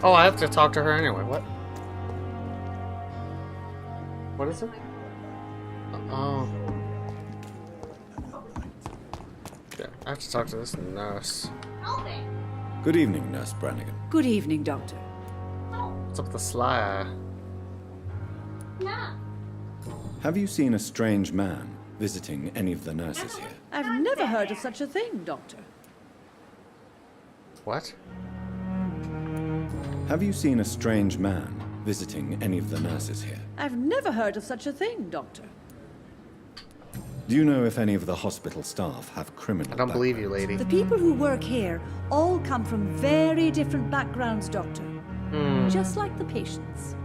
Oh, I have to talk to her anyway. What? What is it? Oh. Yeah, I have to talk to this nurse. Good evening, Nurse Brannigan. Good evening, Doctor. What's up with the sly? Have you seen a strange man visiting any of the nurses here? I've never heard of such a thing, Doctor. What? Have you seen a strange man visiting any of the nurses here? I've never heard of such a thing, Doctor. Do you know if any of the hospital staff have criminal I don't believe you, backgrounds? lady. The people who work here all come from very different backgrounds, Doctor. Just like the patients.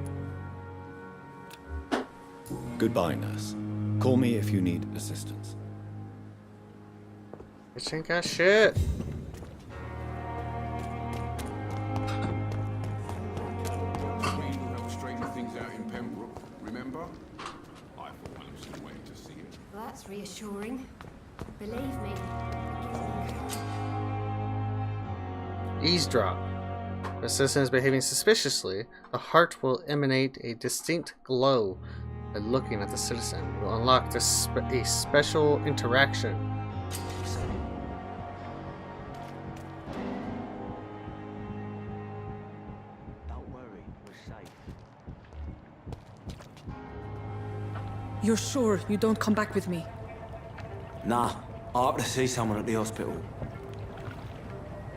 Goodbye, nurse. Call me if you need assistance. Bitch ain't got shit. Queen will help straighten things out in Pembroke, remember? I for one am still waiting to see it. Well, that's reassuring. Believe me. Eavesdrop. If a citizen is behaving suspiciously, the heart will emanate a distinct glow. By looking at the citizen, will unlock a special interaction. Don't worry, we're safe. You're sure you don't come back with me? Nah, I have to see someone at the hospital.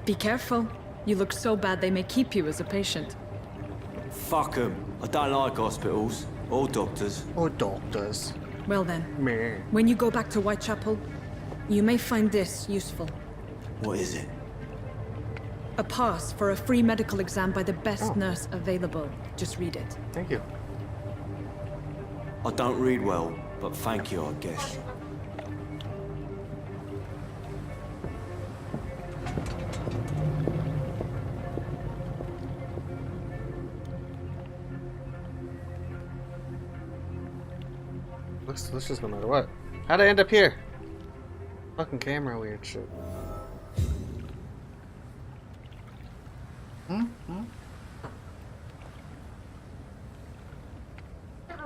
Be careful. You look so bad they may keep you as a patient. Fuck 'em. I don't like hospitals. Or doctors. Or doctors. Well then, Meh. when you go back to Whitechapel, you may find this useful. What is it? A pass for a free medical exam by the best nurse available. Just read it. Thank you. I don't read well, but thank you, I guess. Looks delicious no matter what. How'd I end up here? Fucking camera weird shit.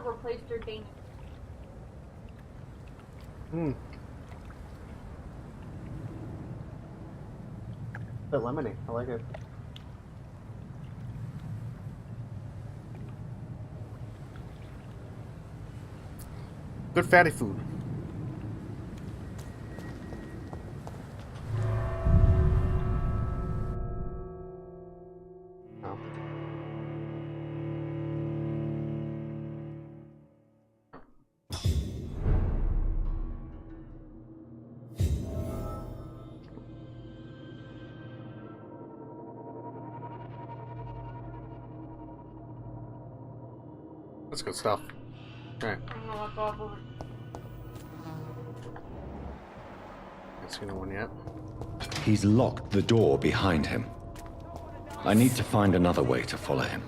Replaced your danger. The lemony. I like it. Good fatty food. Oh. That's good stuff. Alright. Haven't seen no one yet. He's locked the door behind him. I need to find another way to follow him.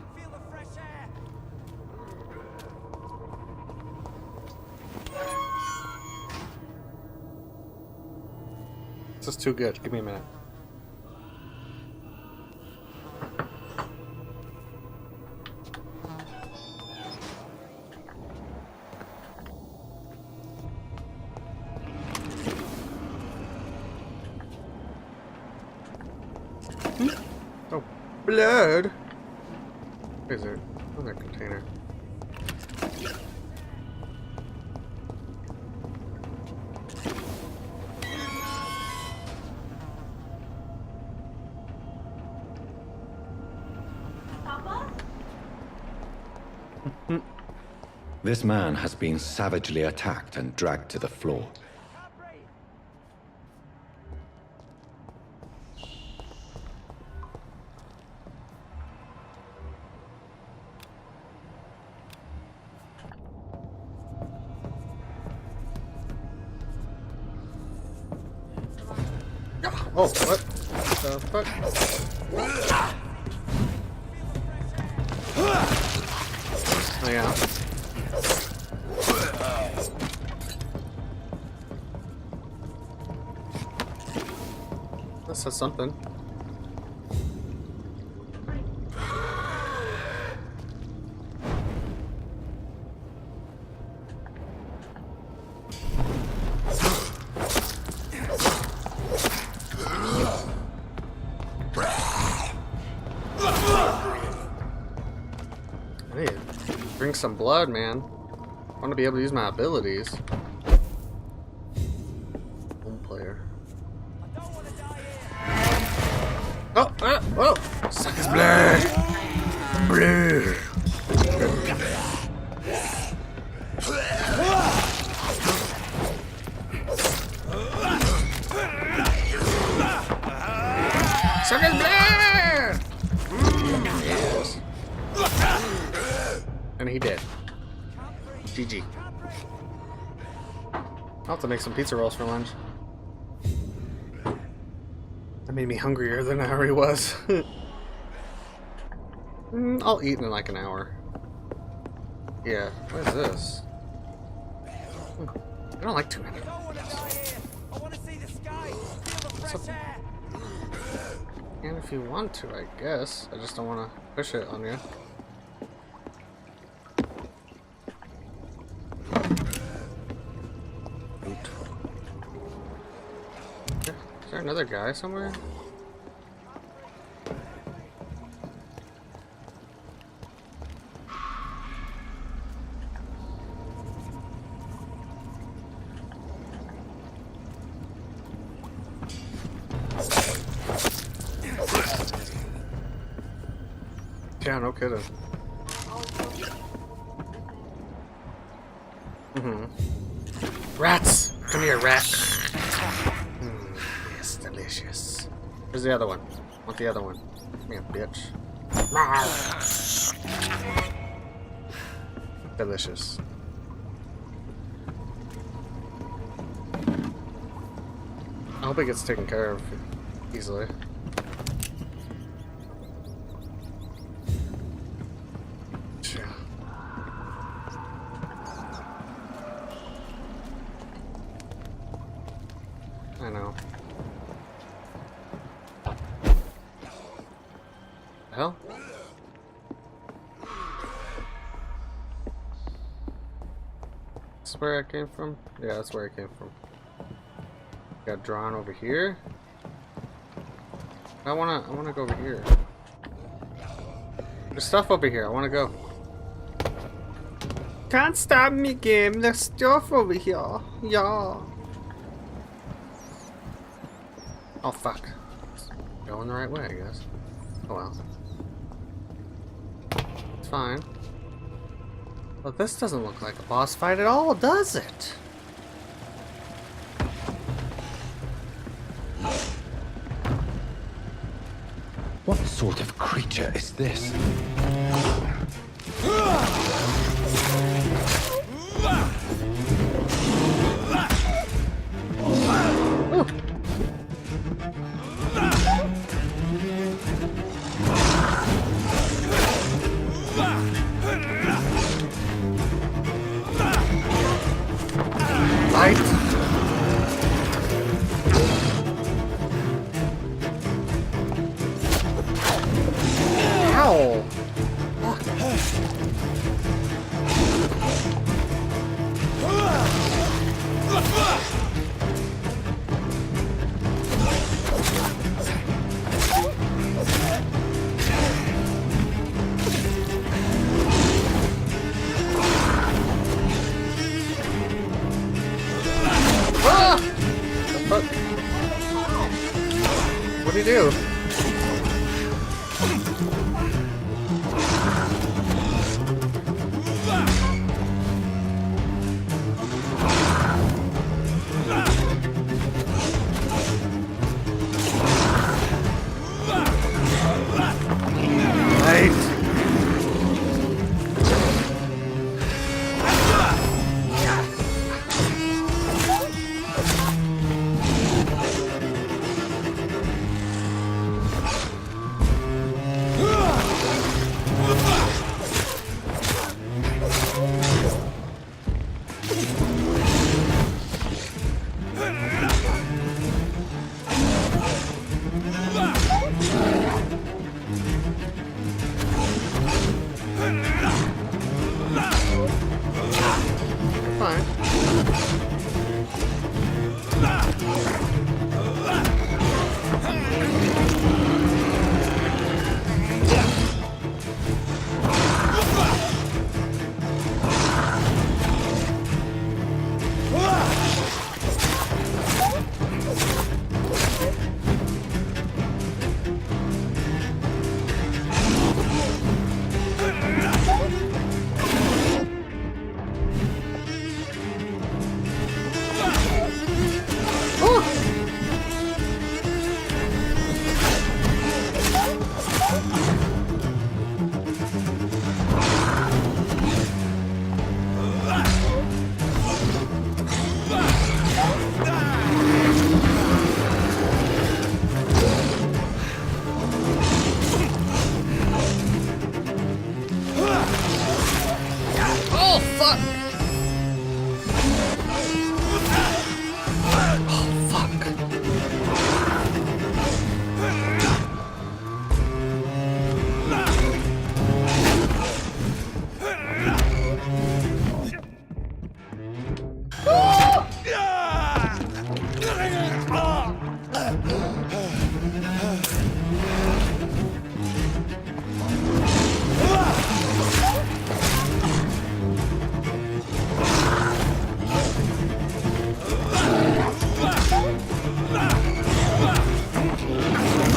This is too good. Give me a minute. Oh, blood. Where is it? Another container. This man has been savagely attacked and dragged to the floor. Oh, what the fuck? Oh, yeah. That says something. I need to drink some blood, man. I want to be able to use my abilities. Home player. Oh, oh! Suck his blood! Blood! Suck his blood! Yes. And he did. GG. I'll have to make some pizza rolls for lunch. That made me hungrier than I already was. I'll eat in like an hour. Yeah, what is this? I don't like too many. And if you want to, I guess. I just don't want to push it on you. Is there another guy somewhere? Yeah, no kidding. Rats! Come here, rat! Yes, delicious. Where's the other one? I want the other one. Come here, bitch. Delicious. I hope it gets taken care of easily. I know. The hell? That's where I came from? Yeah, that's where I came from. Got drawn over here. I wanna go over here. There's stuff over here. I wanna go. Can't stop me, game. There's stuff over here. Yeah. Oh fuck. Going the right way, I guess. Oh well. It's fine. But this doesn't look like a boss fight at all, does it? What sort of creature is this? Light. Ow! What'd he do?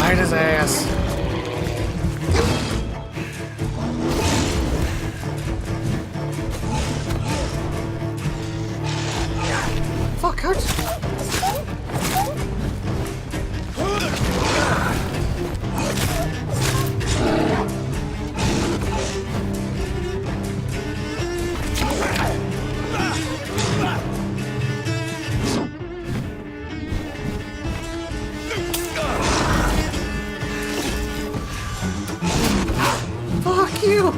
Bite his ass. Fuck, how'd Fuck you!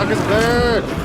Suck his bird!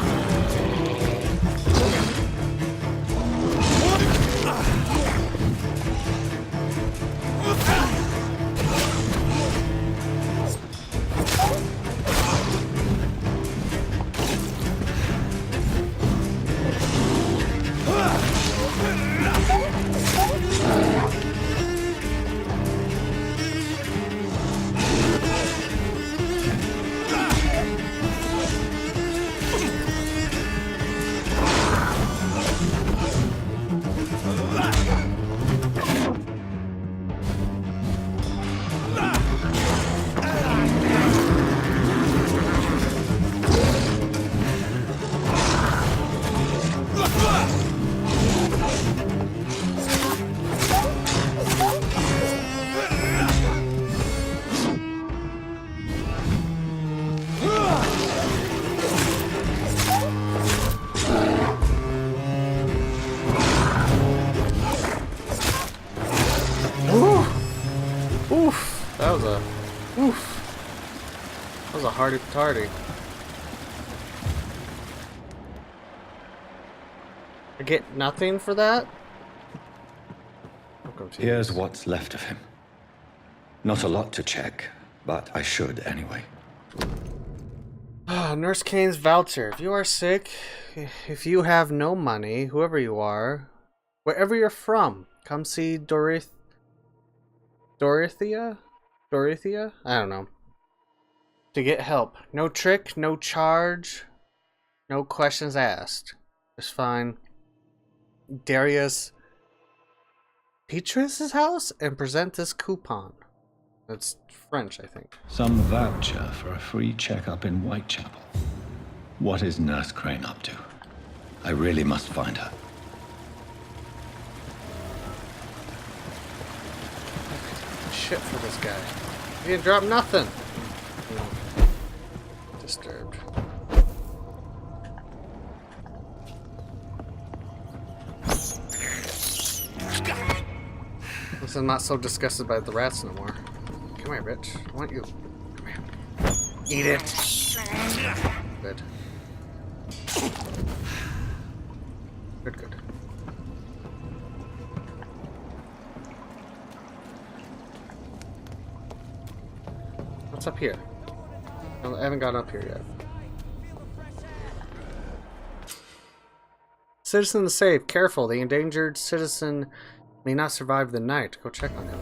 a hardy tardy. I get nothing for that? I'm confused. Here's what's left of him. Not a lot to check, but I should anyway. Nurse Kane's voucher. If you are sick, if you have no money, whoever you are, wherever you're from, come see Dorothea? Dorothea? I don't know. To get help. No trick, no charge, no questions asked. Just fine. Darius Petrus's house and present this coupon. That's French, I think. Some voucher for a free checkup in Whitechapel. What is Nurse Crane up to? I really must find her. Shit for this guy. He didn't drop nothing. Disturbed. I'm not so disgusted by the rats no more. Come here, bitch. I want you. Come here. Eat it. Good. Good, good. What's up here? I haven't gotten up here yet. Citizen safe. Careful. The endangered citizen may not survive the night. Go check on him.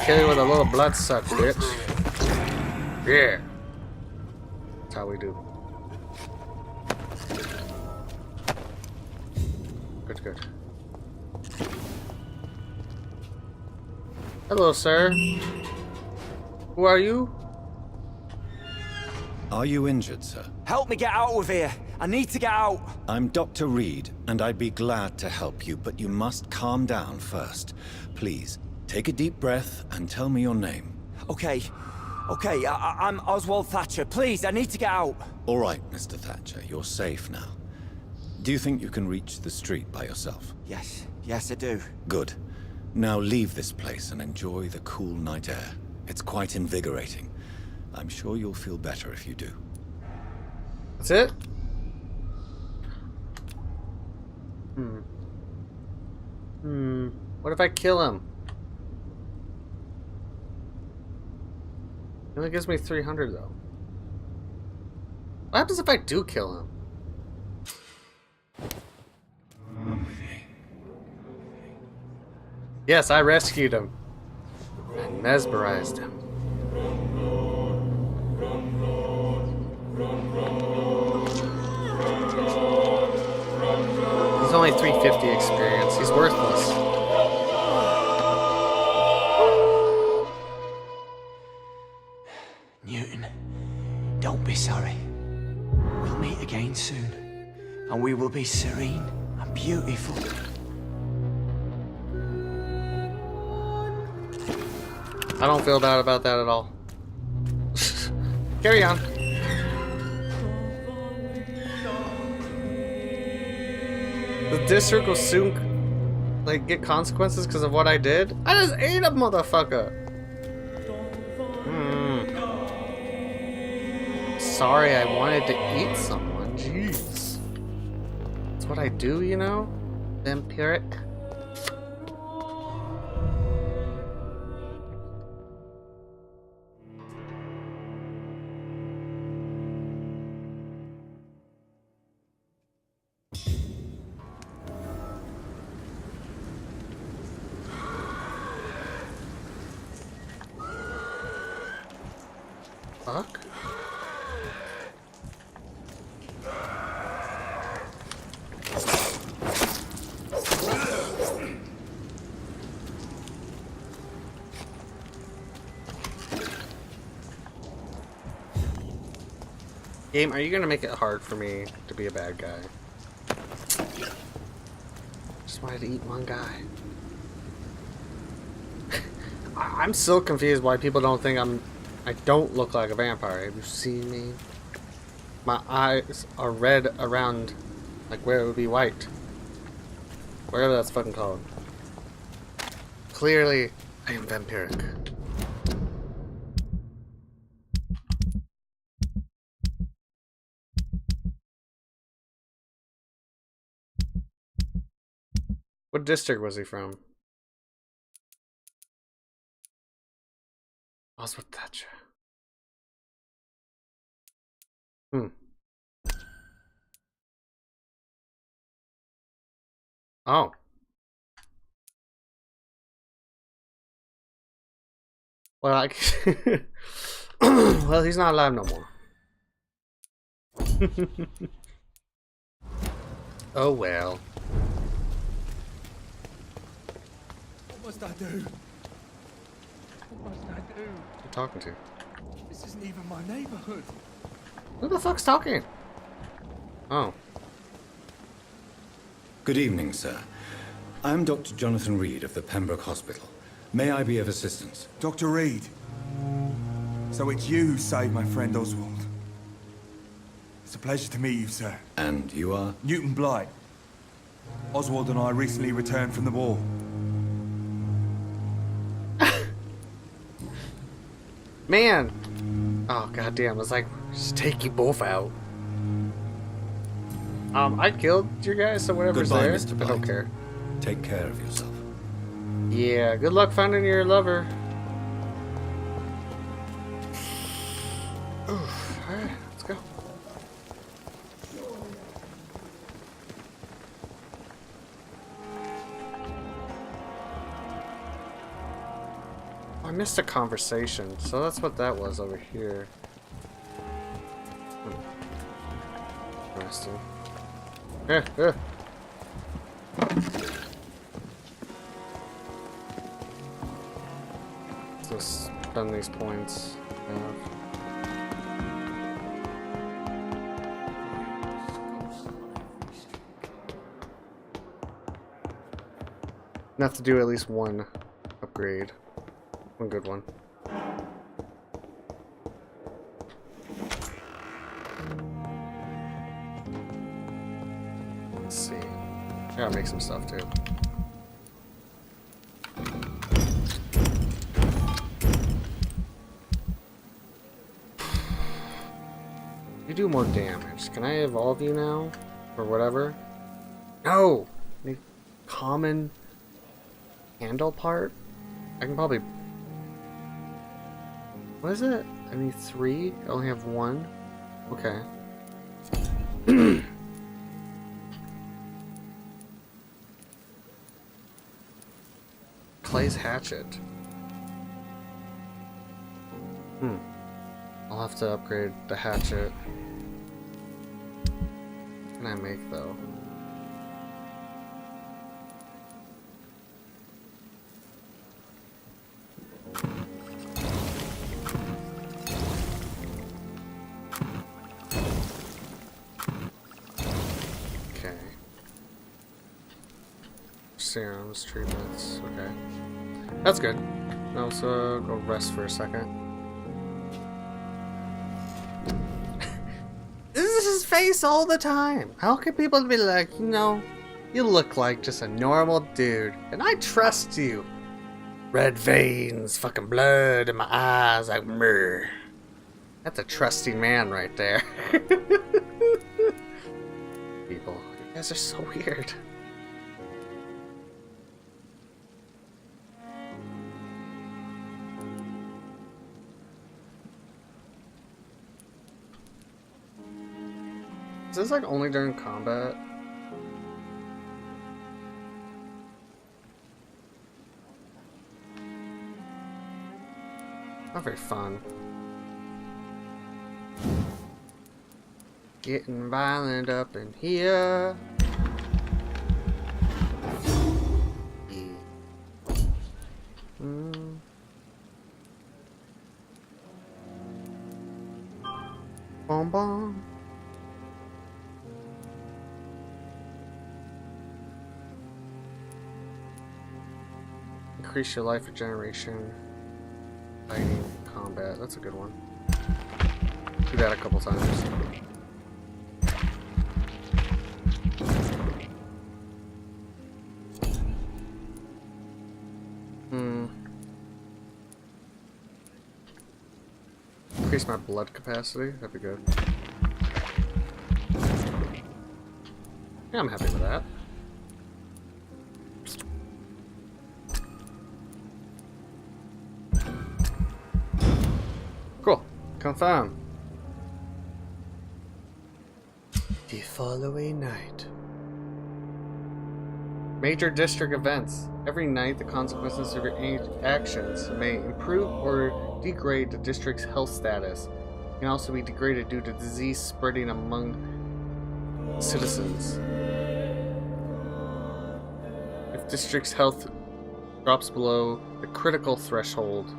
Kill you with a little blood suck, bitch. Yeah. That's how we do. Good, good. Hello, sir. Who are you? Are you injured, sir? Help me get out of here. I need to get out. I'm Dr. Reed, and I'd be glad to help you, but you must calm down first. Please, take a deep breath and tell me your name. Okay. I'm Oswald Thatcher. Please, I need to get out. All right, Mr. Thatcher, you're safe now. Do you think you can reach the street by yourself? Yes, I do. Good. Now leave this place and enjoy the cool night air. It's quite invigorating. I'm sure you'll feel better if you do. That's it? What if I kill him? It only gives me 300 though. What happens if I do kill him? Yes, I rescued him. I mesmerized him. He's only 350 experience. He's worthless. Newton, don't be sorry. We'll meet again soon, and we will be serene and beautiful. I don't feel bad about that at all. Carry on. The district will soon, get consequences because of what I did. I just ate a motherfucker. Sorry, I wanted to eat someone. Jeez. That's what I do, you know? Vampyric. Fuck? Game, are you gonna make it hard for me to be a bad guy? Just wanted to eat one guy. I'm so confused why people don't think I don't look like a vampire. Have you seen me? My eyes are red around, like where it would be white. Whatever that's fucking called. Clearly, I am vampiric. What district was he from? Oswald Thatcher. Oh. Well, well, he's not alive no more. Oh well. What must I do? What must I do? Who you talking to? This isn't even my neighborhood. Who the fuck's talking? Oh. Good evening, sir. I'm Dr. Jonathan Reed of the Pembroke Hospital. May I be of assistance? Dr. Reed. So it's you who saved my friend Oswald. It's a pleasure to meet you, sir. And you are? Newton Blight. Oswald and I recently returned from the war. Man! Oh goddamn! I was like, just take you both out. I killed your guys, so whatever's Goodbye, there. Mr. I Blight. don't care. Take care of yourself. Yeah, good luck finding your lover. Alright, let's go. I missed a conversation, so that's what that was over here. Interesting. Yeah. Let's spend these points. Have to do at least one upgrade. One good one. Let's see. I gotta make some stuff too. You do more damage. Can I evolve you now? Or whatever? No! Make common handle part? I can probably... What is it? I need 3? I only have 1? Okay. Clay's hatchet. I'll have to upgrade the hatchet. What can I make though? Okay. Serums, treatments, okay. That's good. Now let's go rest for a second. This is his face all the time. How can people be like, you know, you look like just a normal dude, and I trust you. Red veins, fucking blood in my eyes, like murr. That's a trusty man right there. People, you guys are so weird. Is this like only during combat? Not very fun. Getting violent up in here. Boom, boom. Increase your life regeneration. Fighting, combat. That's a good one. Do that a couple times. Increase my blood capacity. That'd be good. Yeah, I'm happy with that. Cool. Confirm. The following night. Major district events. Every night, the consequences of your actions may improve or degrade the district's health status. It can also be degraded due to disease spreading among citizens. If district's health drops below the critical threshold,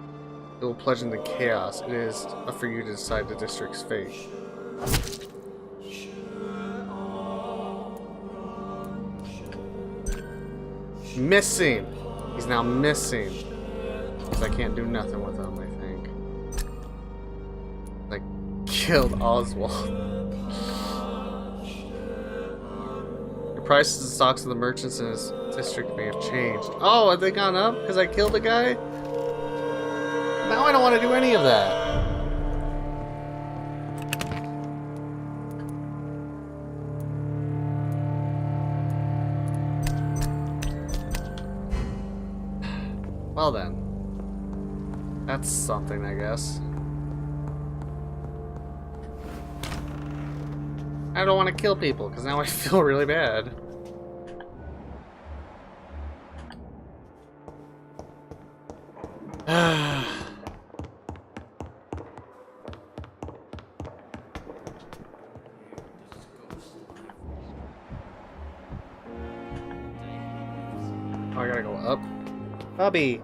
it will plunge into chaos. It is up for you to decide the district's fate. Missing! He's now missing. Because I can't do nothing with him, I think. Like, killed Oswald. The prices and stocks of the merchants in his district may have changed. Oh, have they gone up? Because I killed a guy? Now I don't want to do any of that. Well then. That's something, I guess. I don't want to kill people, because now I feel really bad. Oh, I gotta go up. Bobby!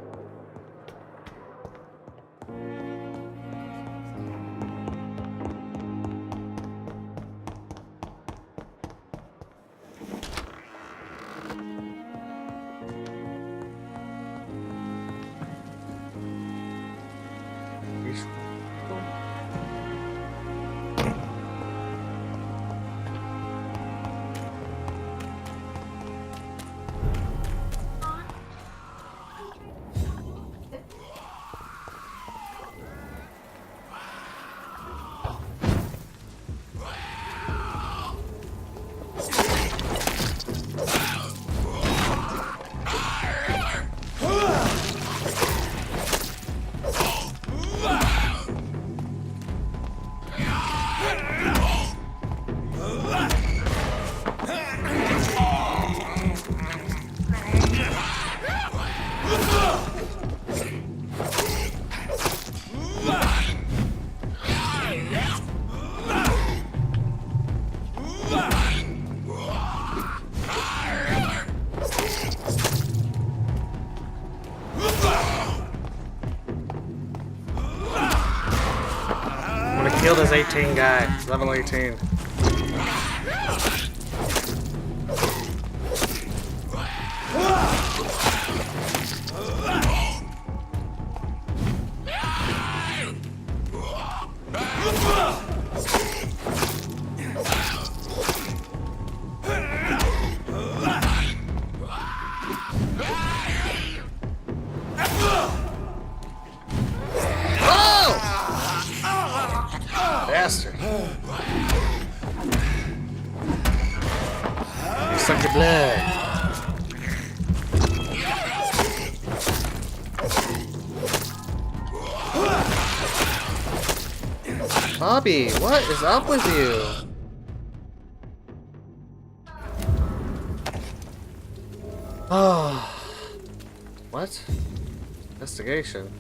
Kill this 18 guy. Level 18. Bastard. You suck your blood. Bobby, what is up with you? Oh. What? Investigation.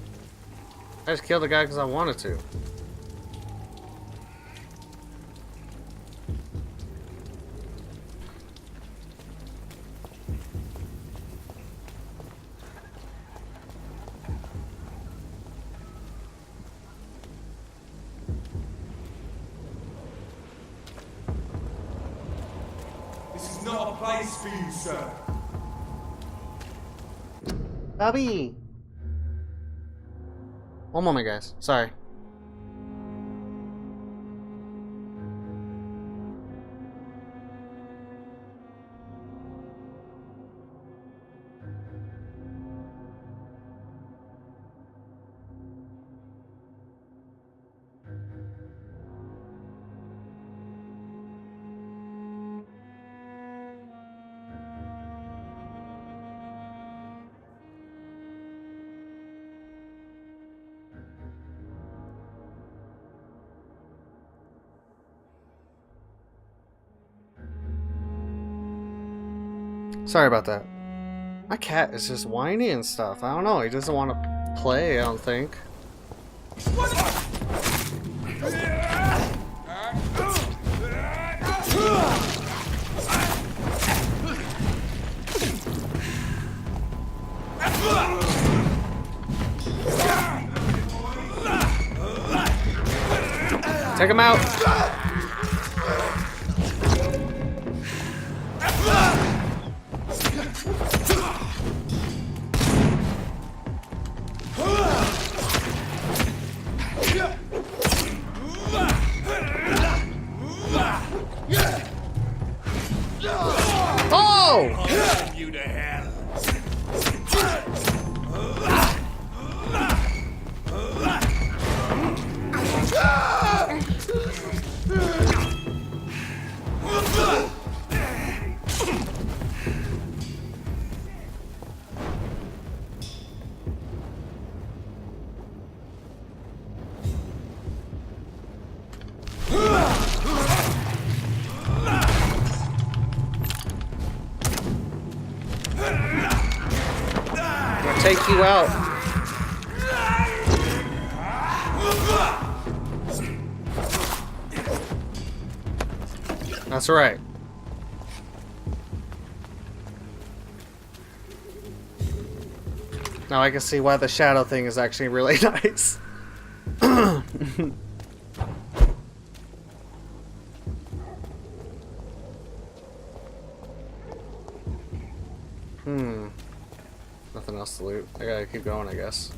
I just killed the guy because I wanted to. This is not a place for you, sir. Bobby! One moment, guys. Sorry. Sorry about that. My cat is just whiny and stuff. I don't know. He doesn't want to play, I don't think. Take him out. Oh! You to hell. Take you out. That's right. Now I can see why the shadow thing is actually really nice. Nothing else to loot. I gotta keep going, I guess.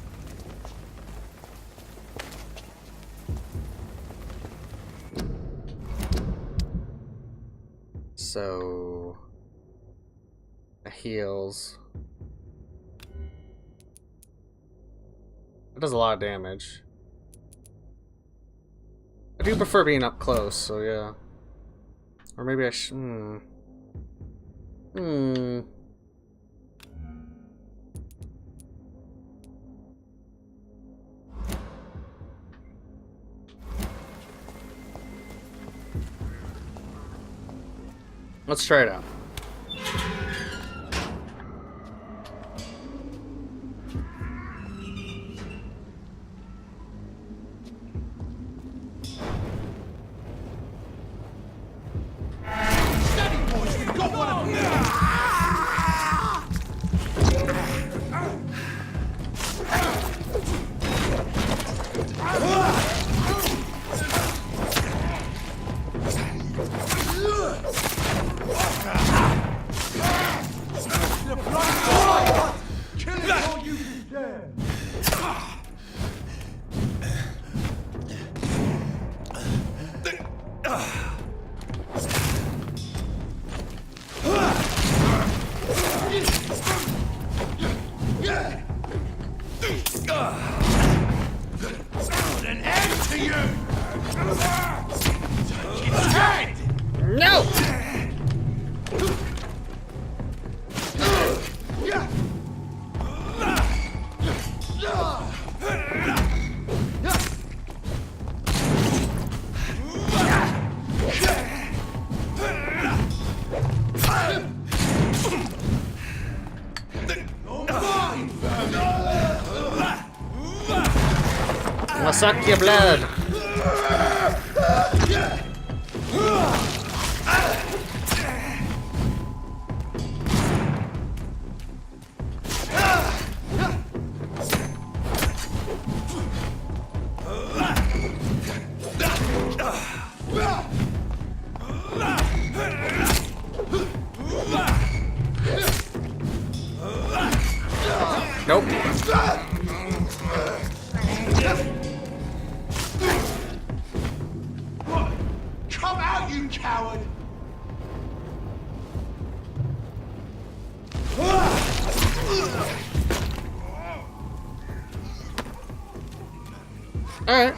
So... it heals. It does a lot of damage. I do prefer being up close, so yeah. Or maybe I should... Let's try it out. No! I'll suck your blood. Nope. Come out, you coward! Alright.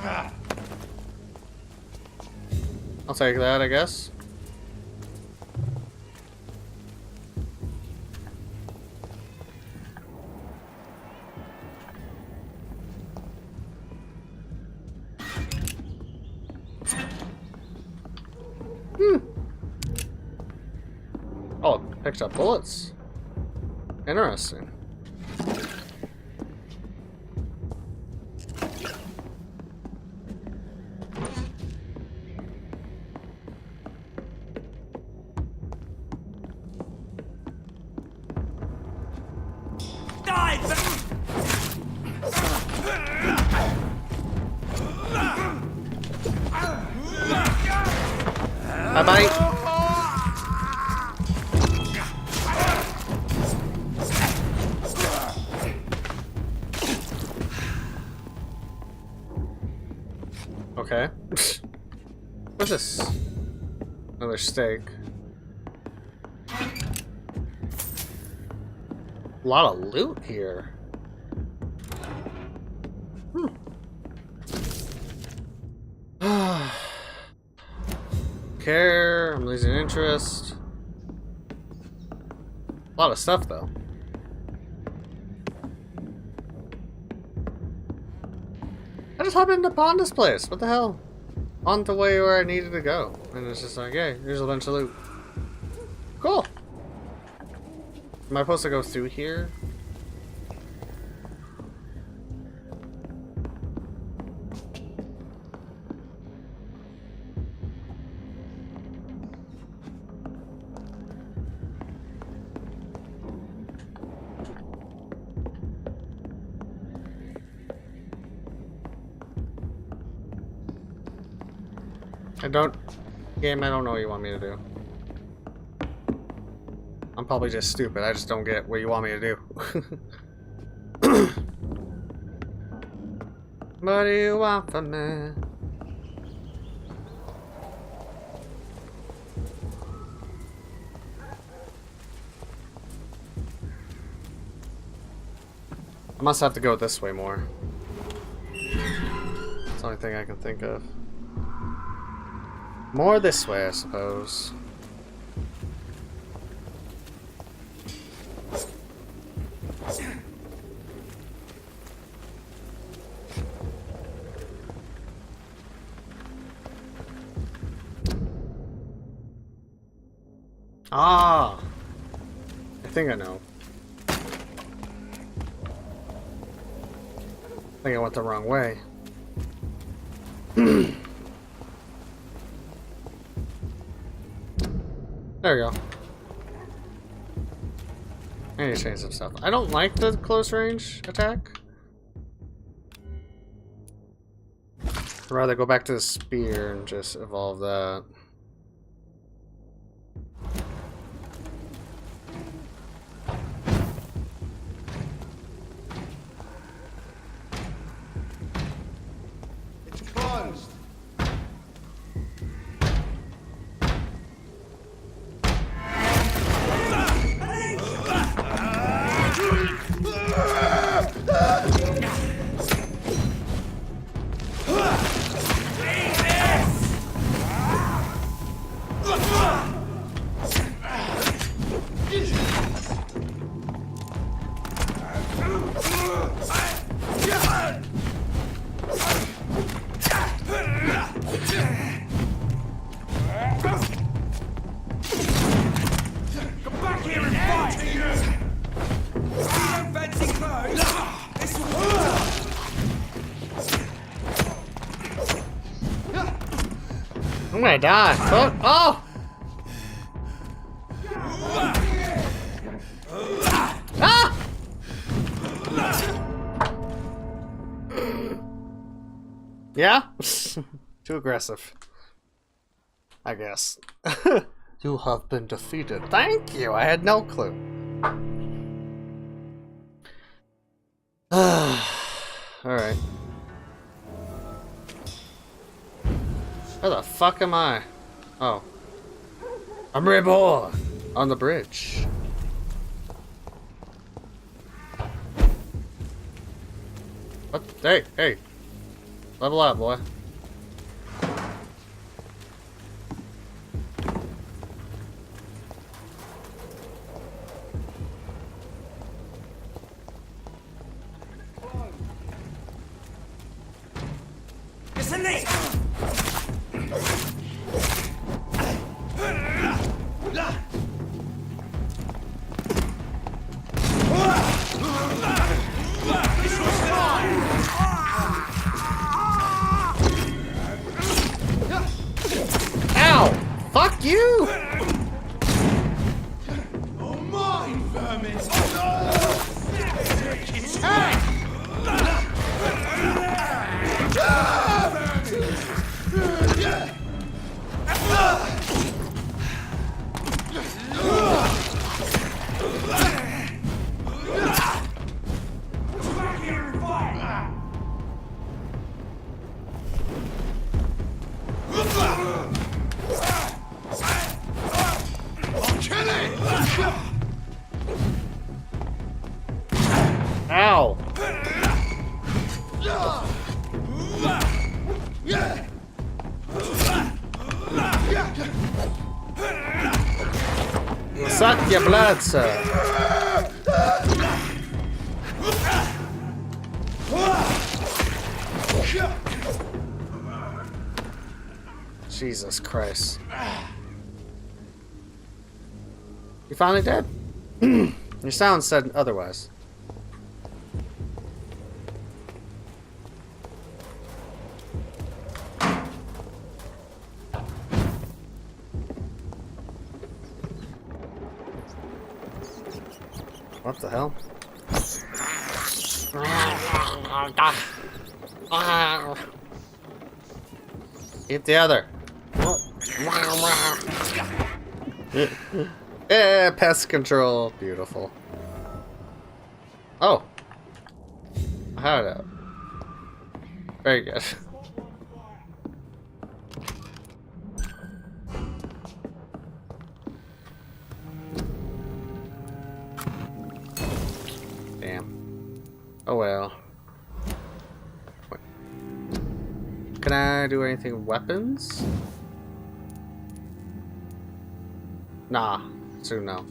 I'll take that, I guess. Oh, it picked up bullets. Interesting. Bye-bye. Okay. What's this? Another steak. A lot of loot here. Care, I'm losing interest. A lot of stuff though. I just hopped into Panda's place. What the hell? On the way where I needed to go. And it's just like, hey, here's a bunch of loot. Cool. Am I supposed to go through here? Game, I don't know what you want me to do. I'm probably just stupid. I just don't get what you want me to do. What do you want from me? I must have to go this way more. That's the only thing I can think of. More this way, I suppose. Ah! I think I know. I think I went the wrong way. There we go. I need to change some stuff. I don't like the close range attack. I'd rather go back to the spear and just evolve that. It's closed. I'm gonna die. Fuck. Oh! Ah! Yeah? Too aggressive. I guess. You have been defeated. Thank you. I had no clue. Alright. Where the fuck am I? Oh. I'm reborn on the bridge. What? Hey, hey. Level up, boy. Listen this! Ow! Fuck you! Oh, mine, vermin! Ow! Suck your blood, sir. Jesus Christ. You finally dead? Your sound said otherwise. What the hell? Eat the other. Yeah, pest control. Beautiful. Oh. I had it. Very good. Damn. Oh well. Wait. Can I do anything with weapons? Nah. So no.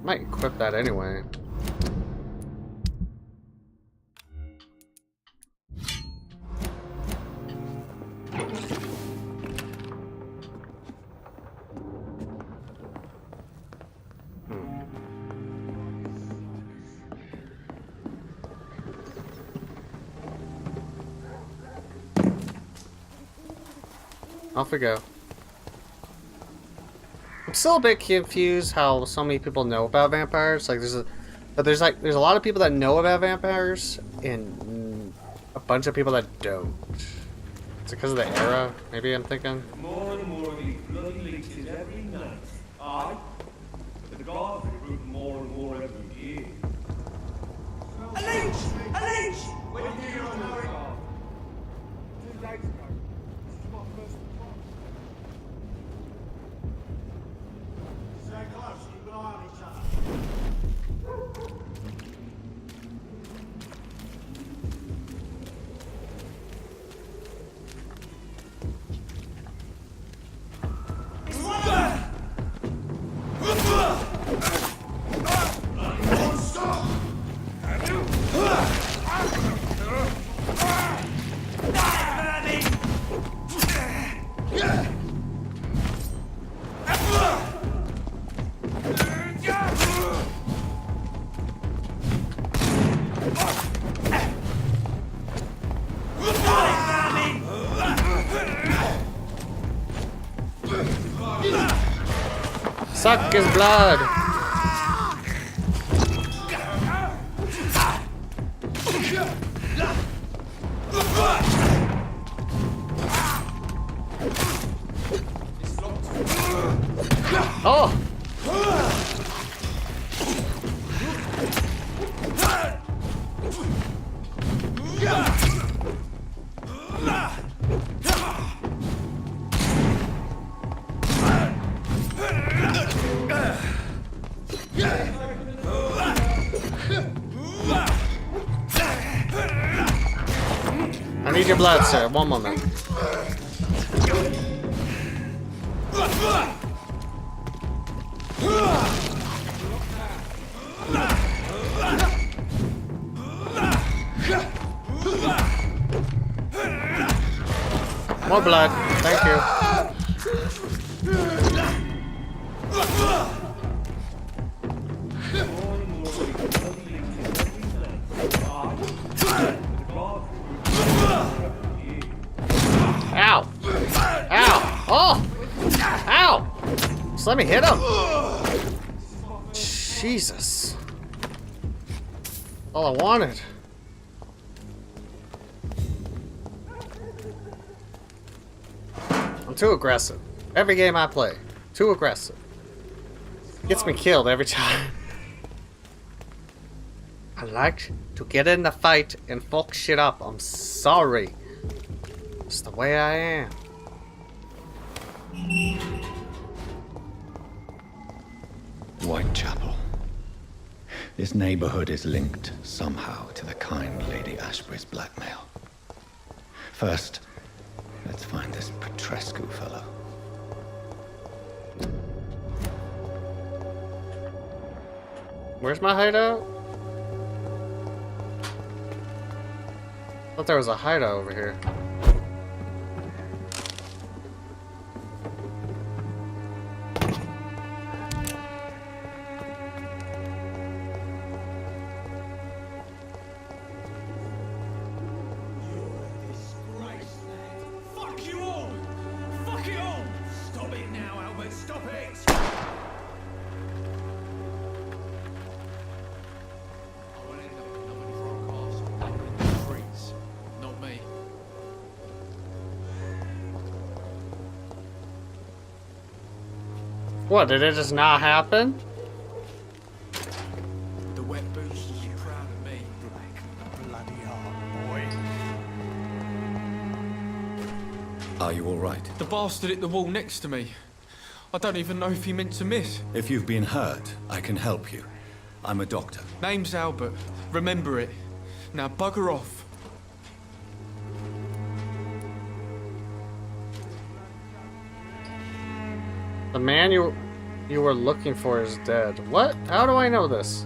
Might equip that anyway. Off we go. I'm still a bit confused how so many people know about vampires. Like there's a lot of people that know about vampires and a bunch of people that don't. It's because of the era, maybe I'm thinking. More and more of these bloody leeches every night. Aye. The guards recruit more and more every year. A leech! A leech! When did you know it? 2 days ago. This is my first one. Stay close, keep an eye on each other. Suck his blood. Oh. I need your blood, sir. One moment. More blood. Thank you. Ow! Ow! Oh! Ow! Just let me hit him. Jesus. All I wanted. I'm too aggressive. Every game I play. Too aggressive. Gets me killed every time. I like to get in the fight and fuck shit up. I'm sorry. It's the way I am. Whitechapel. This neighborhood is linked somehow to the kind Lady Ashbury's blackmail. First, let's find this Petrescu fellow. Where's my hideout? I thought there was a hideout over here. Fuck you all! Fuck it all! Stop it now, Albert, stop it! Not me. What, did it just not happen? The wet boots will be proud of me. Bloody hard, boy. Are you all right? The bastard at the wall next to me. I don't even know if he meant to miss. If you've been hurt, I can help you. I'm a doctor. Name's Albert. Remember it. Now bugger off. The man you were looking for is dead. What? How do I know this?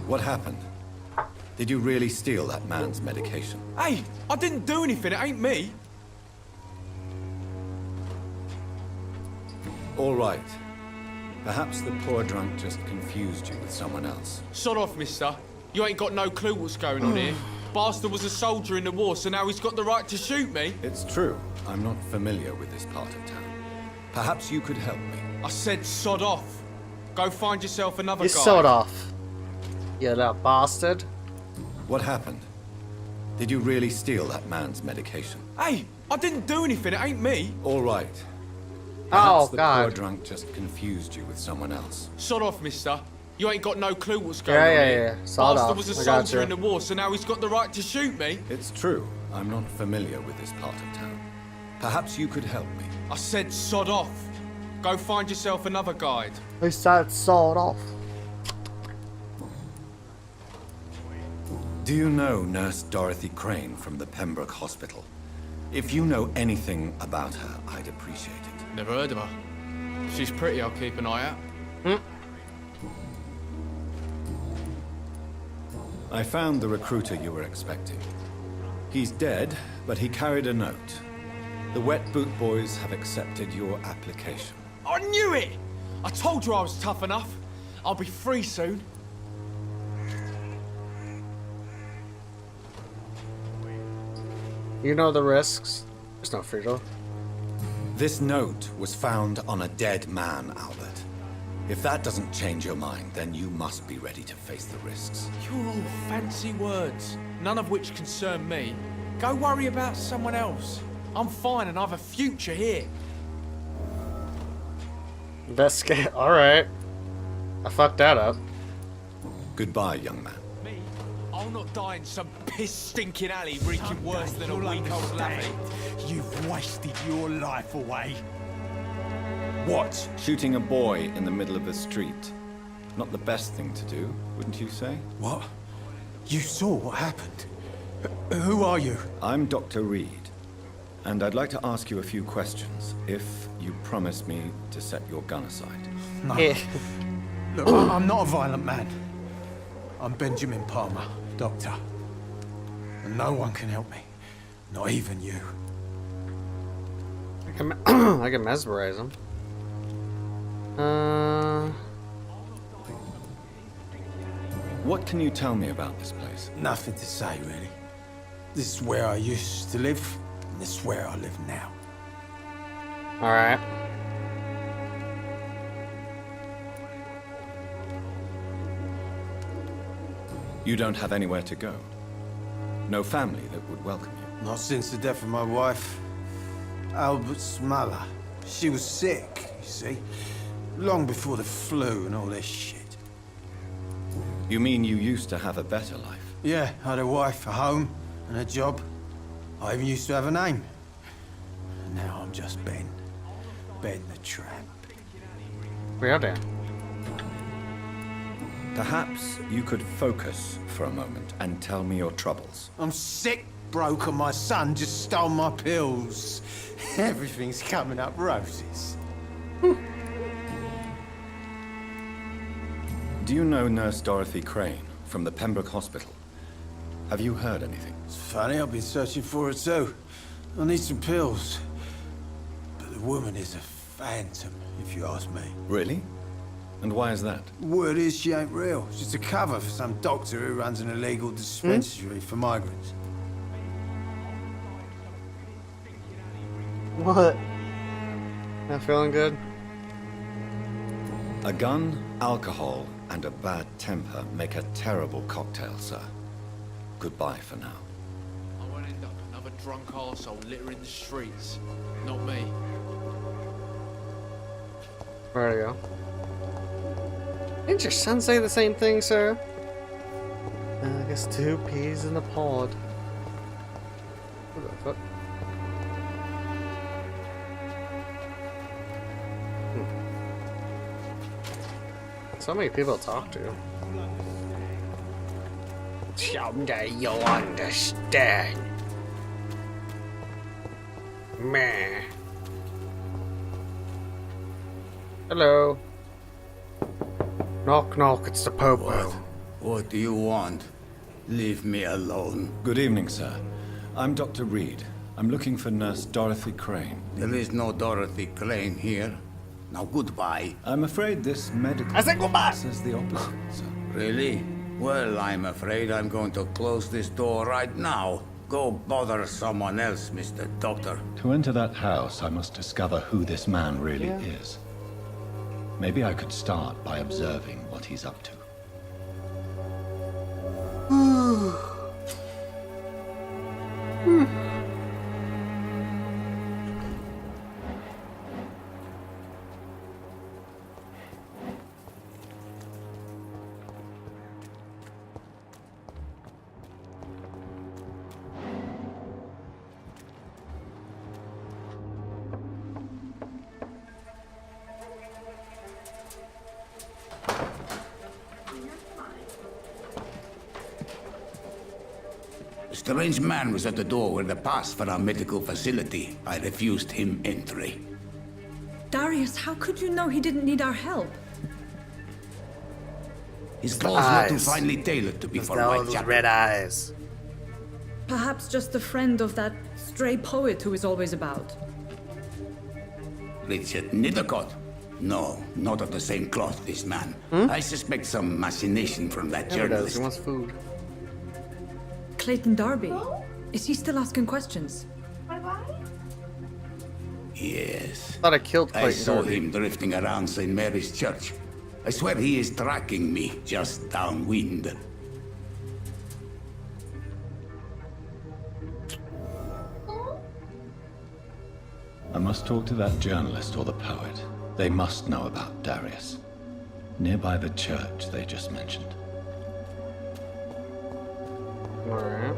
What happened? Did you really steal that man's medication? Hey, I didn't do anything. It ain't me. All right. Perhaps the poor drunk just confused you with someone else. Sod off, mister. You ain't got no clue what's going on here. Bastard was a soldier in the war, so now he's got the right to shoot me. It's true. I'm not familiar with this part of town. Perhaps you could help me. I said sod off. Go find yourself another You guy. sawed off. You little bastard. What happened? Did you really steal that man's medication? Hey, I didn't do anything. It ain't me. All right. Oh, Perhaps the God. poor drunk just confused you with someone else. Sod off, mister. You ain't got no clue what's going on Yeah, here. yeah. Sawed Bastard off. was a I got soldier you. in the war, so now he's got the right to shoot me. It's true. I'm not familiar with this part of town. Perhaps you could help me. I said sod off. Go find yourself another guide. He said sawed off. Do you know Nurse Dorothy Crane from the Pembroke Hospital? If you know anything about her, I'd appreciate it. Never heard of her. If she's pretty, I'll keep an eye out. I found the recruiter you were expecting. He's dead, but he carried a note. The Wet Boot Boys have accepted your application. I knew it! I told you I was tough enough. I'll be free soon. You know the risks. There's no freedom. This note was found on a dead man, Albert. If that doesn't change your mind, then you must be ready to face the risks. You're all fancy words, none of which concern me. Go worry about someone else. I'm fine and I have a future here. Investigate. Alright. I fucked that up. Goodbye, young man. Me? I'll not die in some piss-stinking alley reeking worse than a week-old laffy. You've wasted your life away. What? Shooting a boy in the middle of the street. Not the best thing to do, wouldn't you say? What? You saw what happened? Who are you? I'm Dr. Reed, and I'd like to ask you a few questions, if you promise me to set your gun aside. No. Look, I'm not a violent man. I'm Benjamin Palmer, doctor. And no one can help me. Not even you. I can mesmerize him. What can you tell me about this place? Nothing to say, really. This is where I used to live, and this is where I live now. Alright. You don't have anywhere to go? No family that would welcome you? Not since the death of my wife, Albert's mother. She was sick, you see. Long before the flu and all this shit. You mean you used to have a better life? Yeah, I had a wife, a home, and a job. I even used to have a name. And now I'm just Ben. Ben the Tramp. We are there. Perhaps you could focus for a moment and tell me your troubles. I'm sick, broke, and my son just stole my pills. Everything's coming up roses. Do you know Nurse Dorothy Crane from the Pembroke Hospital? Have you heard anything? It's funny, I've been searching for her too. I need some pills. But the woman is a phantom, if you ask me. Really? And why is that? Word is she ain't real. She's a cover for some doctor who runs an illegal dispensary for migrants. What? Not feeling good? A gun, alcohol, and a bad temper make a terrible cocktail, sir. Goodbye for now. I won't end up another drunk arsehole littering the streets. Not me. There we go. Didn't your son say the same thing, sir? I guess 2 peas in a pod. What the fuck? So many people to talk to. Someday you'll understand. Meh. Hello. Knock, knock, it's the Popo. What do you want? Leave me alone. Good evening, sir. I'm Dr. Reed. I'm looking for Nurse Dorothy Crane. There is no Dorothy Crane here. Now goodbye. I'm afraid this medical I said goodbye. says the opposite, sir. Really? Well, I'm afraid I'm going to close this door right now. Go bother someone else, Mr. Doctor. To enter that house, I must discover who this man really is. Maybe I could start by observing what he's up to. A strange man was at the door with a pass for our medical facility. I refused him entry. Darius, how could you know he didn't need our help? His clothes were too finely tailored to be for white chap. red eyes. Perhaps just a friend of that stray poet who is always about. Richard Nithercott? No, not of the same cloth, this man. I suspect some machination from that Never does. journalist. He wants food. Clayton Darby. Is he still asking questions? Yes. Thought I killed Clayton I saw Darby. him drifting around St. Mary's Church. I swear he is tracking me just downwind. I must talk to that journalist or the poet. They must know about Darius. Nearby the church they just mentioned. Alright.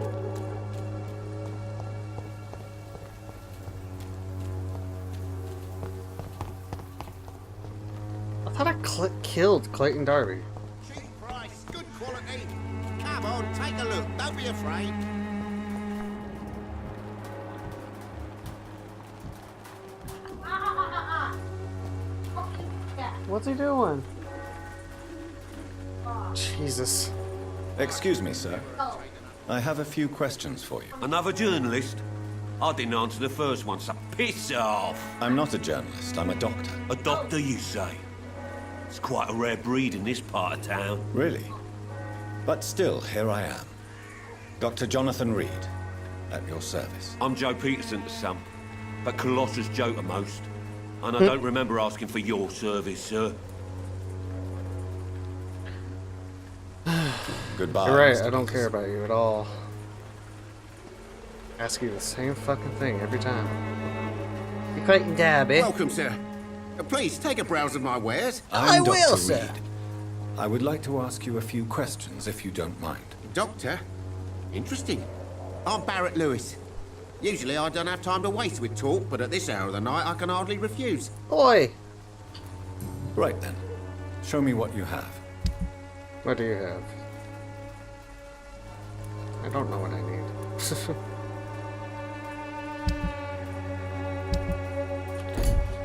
thought I killed Clayton Darby. Cheap price, good quality. Come on, take a look. Don't be afraid. What's he doing? Jesus. Excuse me, sir. I have a few questions for you. Another journalist? I didn't answer the first one, so piss off. I'm not a journalist, I'm a doctor. A doctor, you say? It's quite a rare breed in this part of town. Really? But still, here I am. Dr. Jonathan Reed, at your service. I'm Joe Peterson to some, but Colossus Joe to most. And I don't remember asking for your service, sir. Goodbye. You're right, Mr. I don't care Peterson. about you at all. Ask you the same fucking thing every time. You Clayton Darby. Welcome, sir. Please take a browse of my wares. I'm Dr. Reed. I would like to ask you a few questions, if you don't mind. Doctor? Interesting. I'm Barrett Lewis. Usually I don't have time to waste with talk, but at this hour of the night I can hardly refuse. Oi! Right then. Show me what you have. What do you have? I don't know what I need.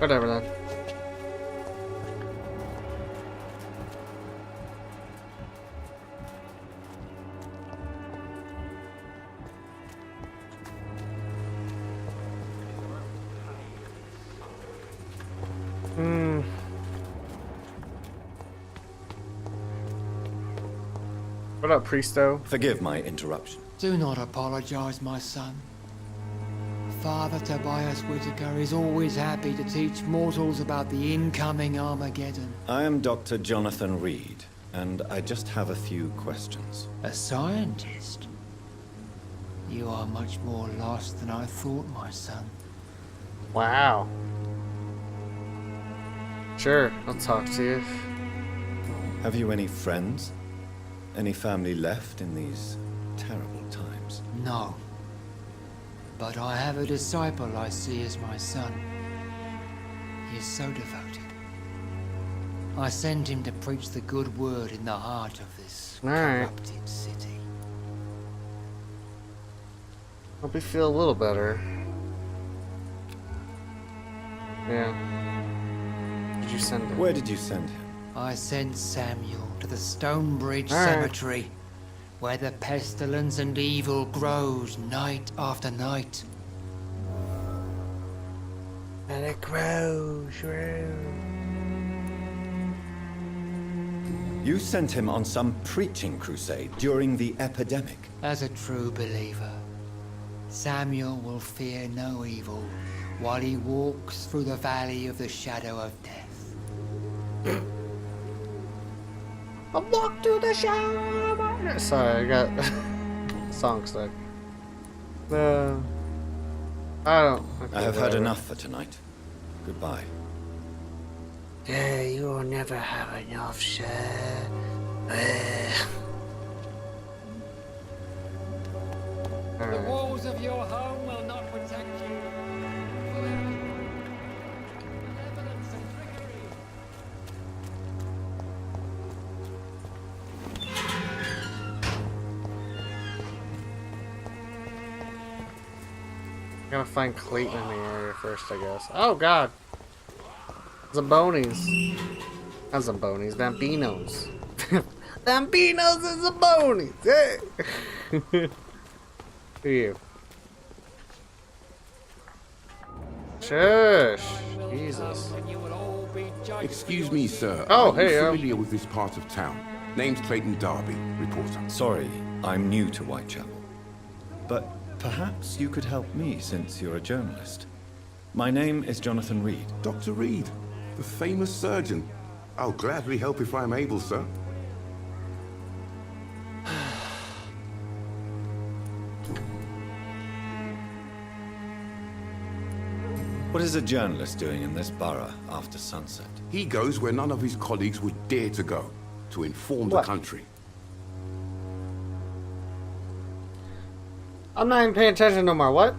Whatever then. What up, Priesto? Forgive my interruption. Do not apologize, my son. Father Tobias Whitaker is always happy to teach mortals about the incoming Armageddon. I am Dr. Jonathan Reed, and I just have a few questions. A scientist? You are much more lost than I thought, my son. Wow. Sure, I'll talk to you. Have you any friends? Any family left in these terrible times? No. But I have a disciple I see as my son. He is so devoted. I send him to preach the good word in the heart of this corrupted city. Hope you feel a little better. Yeah. Did you send him? Where did you send him? I sent Samuel to the Stonebridge All right. Cemetery, where the pestilence and evil grows night after night. And it grows. You sent him on some preaching crusade during the epidemic. As a true believer, Samuel will fear no evil while he walks through the valley of the shadow of death. I walk through the shower. Sorry, I got song stuck. I don't. I have had enough for tonight. Goodbye. Yeah, you will never have enough, sir. The walls of your home will not protect you. Malevolence and trickery. Gotta find Clayton in the area first, I guess. Oh god! Zambonis. Not Zambonis, Vampinos. Vampinos and Zambonis! Hey! Who are you? Shush! Jesus. Excuse me, sir. Oh, Are you hey, familiar with this part of town? Name's Clayton Darby, reporter. Sorry, I'm new to Whitechapel. But perhaps you could help me since you're a journalist. My name is Jonathan Reed. Dr. Reed, the famous surgeon. I'll gladly help if I'm able, sir. What is a journalist doing in this borough after sunset? He goes where none of his colleagues would dare to go, to inform the country. I'm not even paying attention no more. What?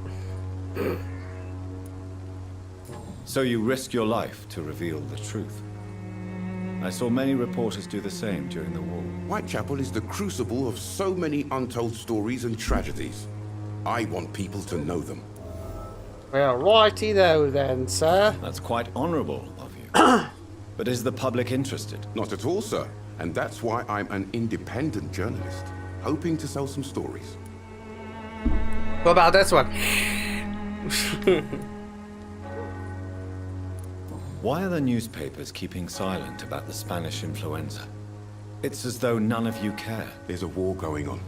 So you risk your life to reveal the truth? I saw many reporters do the same during the war. Whitechapel is the crucible of so many untold stories and tragedies. I want people to know them. Well, righty though then, sir. That's quite honourable of you. But is the public interested? Not at all, sir. And that's why I'm an independent journalist, hoping to sell some stories. What about this one? Why are the newspapers keeping silent about the Spanish influenza? It's as though none of you care. There's a war going on.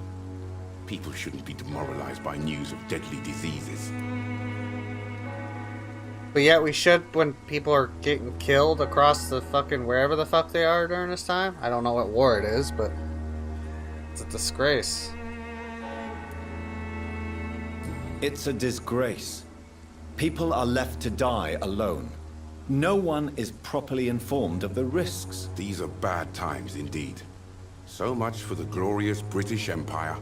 People shouldn't be demoralized by news of deadly diseases. But yet we should when people are getting killed across the fucking wherever the fuck they are during this time. I don't know what war it is, but it's a disgrace. It's a disgrace. People are left to die alone. No one is properly informed of the risks. These are bad times indeed. So much for the glorious British Empire.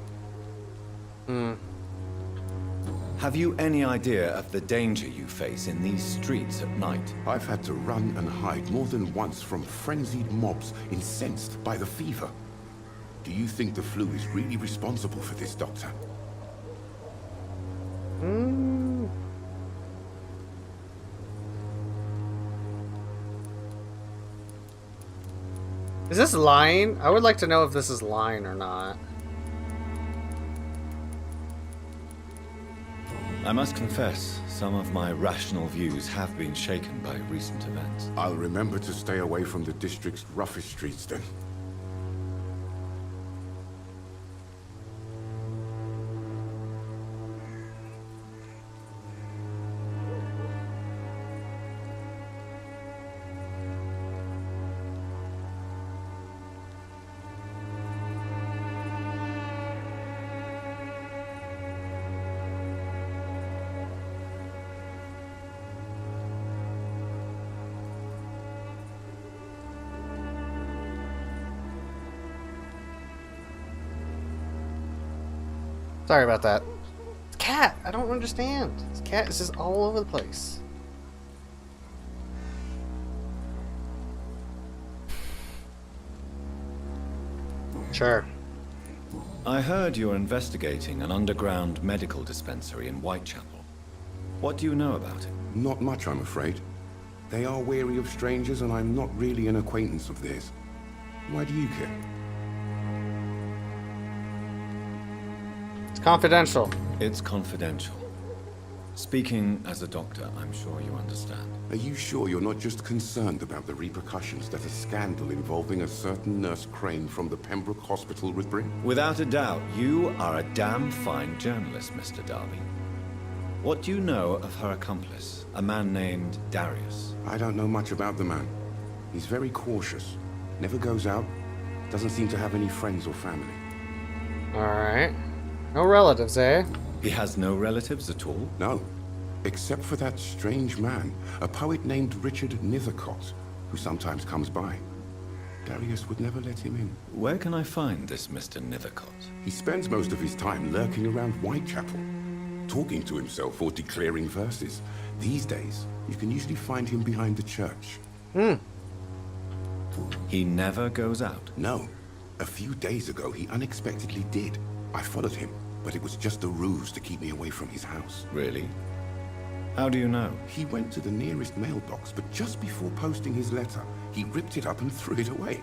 Have you any idea of the danger you face in these streets at night? I've had to run and hide more than once from frenzied mobs incensed by the fever. Do you think the flu is really responsible for this, Doctor? Is this lying? I would like to know if this is lying or not. I must confess, some of my rational views have been shaken by recent events. I'll remember to stay away from the district's roughest streets then. Sorry about that. It's cat. I don't understand. This cat is just all over the place. Sure. I heard you're investigating an underground medical dispensary in Whitechapel. What do you know about it? Not much, I'm afraid. They are wary of strangers, and I'm not really an acquaintance of theirs. Why do you care? It's confidential. It's confidential. Speaking as a doctor, I'm sure you understand. Are you sure you're not just concerned about the repercussions that a scandal involving a certain Nurse Crane from the Pembroke Hospital would bring? Without a doubt, you are a damn fine journalist, Mr. Darby. What do you know of her accomplice, a man named Darius? I don't know much about the man. He's very cautious. Never goes out. Doesn't seem to have any friends or family. Alright. No relatives, eh? He has no relatives at all? No. Except for that strange man, a poet named Richard Nethercott, who sometimes comes by. Darius would never let him in. Where can I find this Mr. Nethercott? He spends most of his time lurking around Whitechapel, talking to himself or declaring verses. These days, you can usually find him behind the church. He never goes out? No. A few days ago, he unexpectedly did. I followed him, but it was just a ruse to keep me away from his house. Really? How do you know? He went to the nearest mailbox, but just before posting his letter, he ripped it up and threw it away.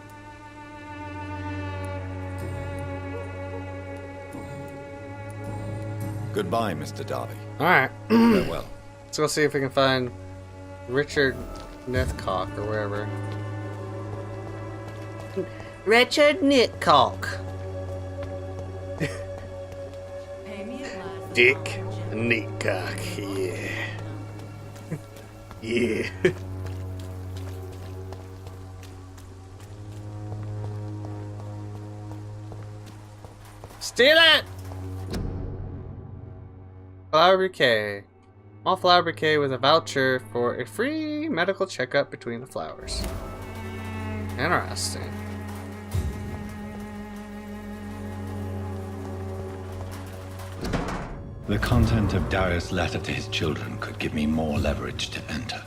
Goodbye, Mr. Darby. Alright. Farewell. Let's go see if we can find Richard Nithcock or wherever. Richard Nitcock. Dick Nitcock, yeah. Yeah. Steal it! Flower bouquet. Small flower bouquet with a voucher for a free medical checkup between the flowers. Interesting. The content of Darius' letter to his children could give me more leverage to enter.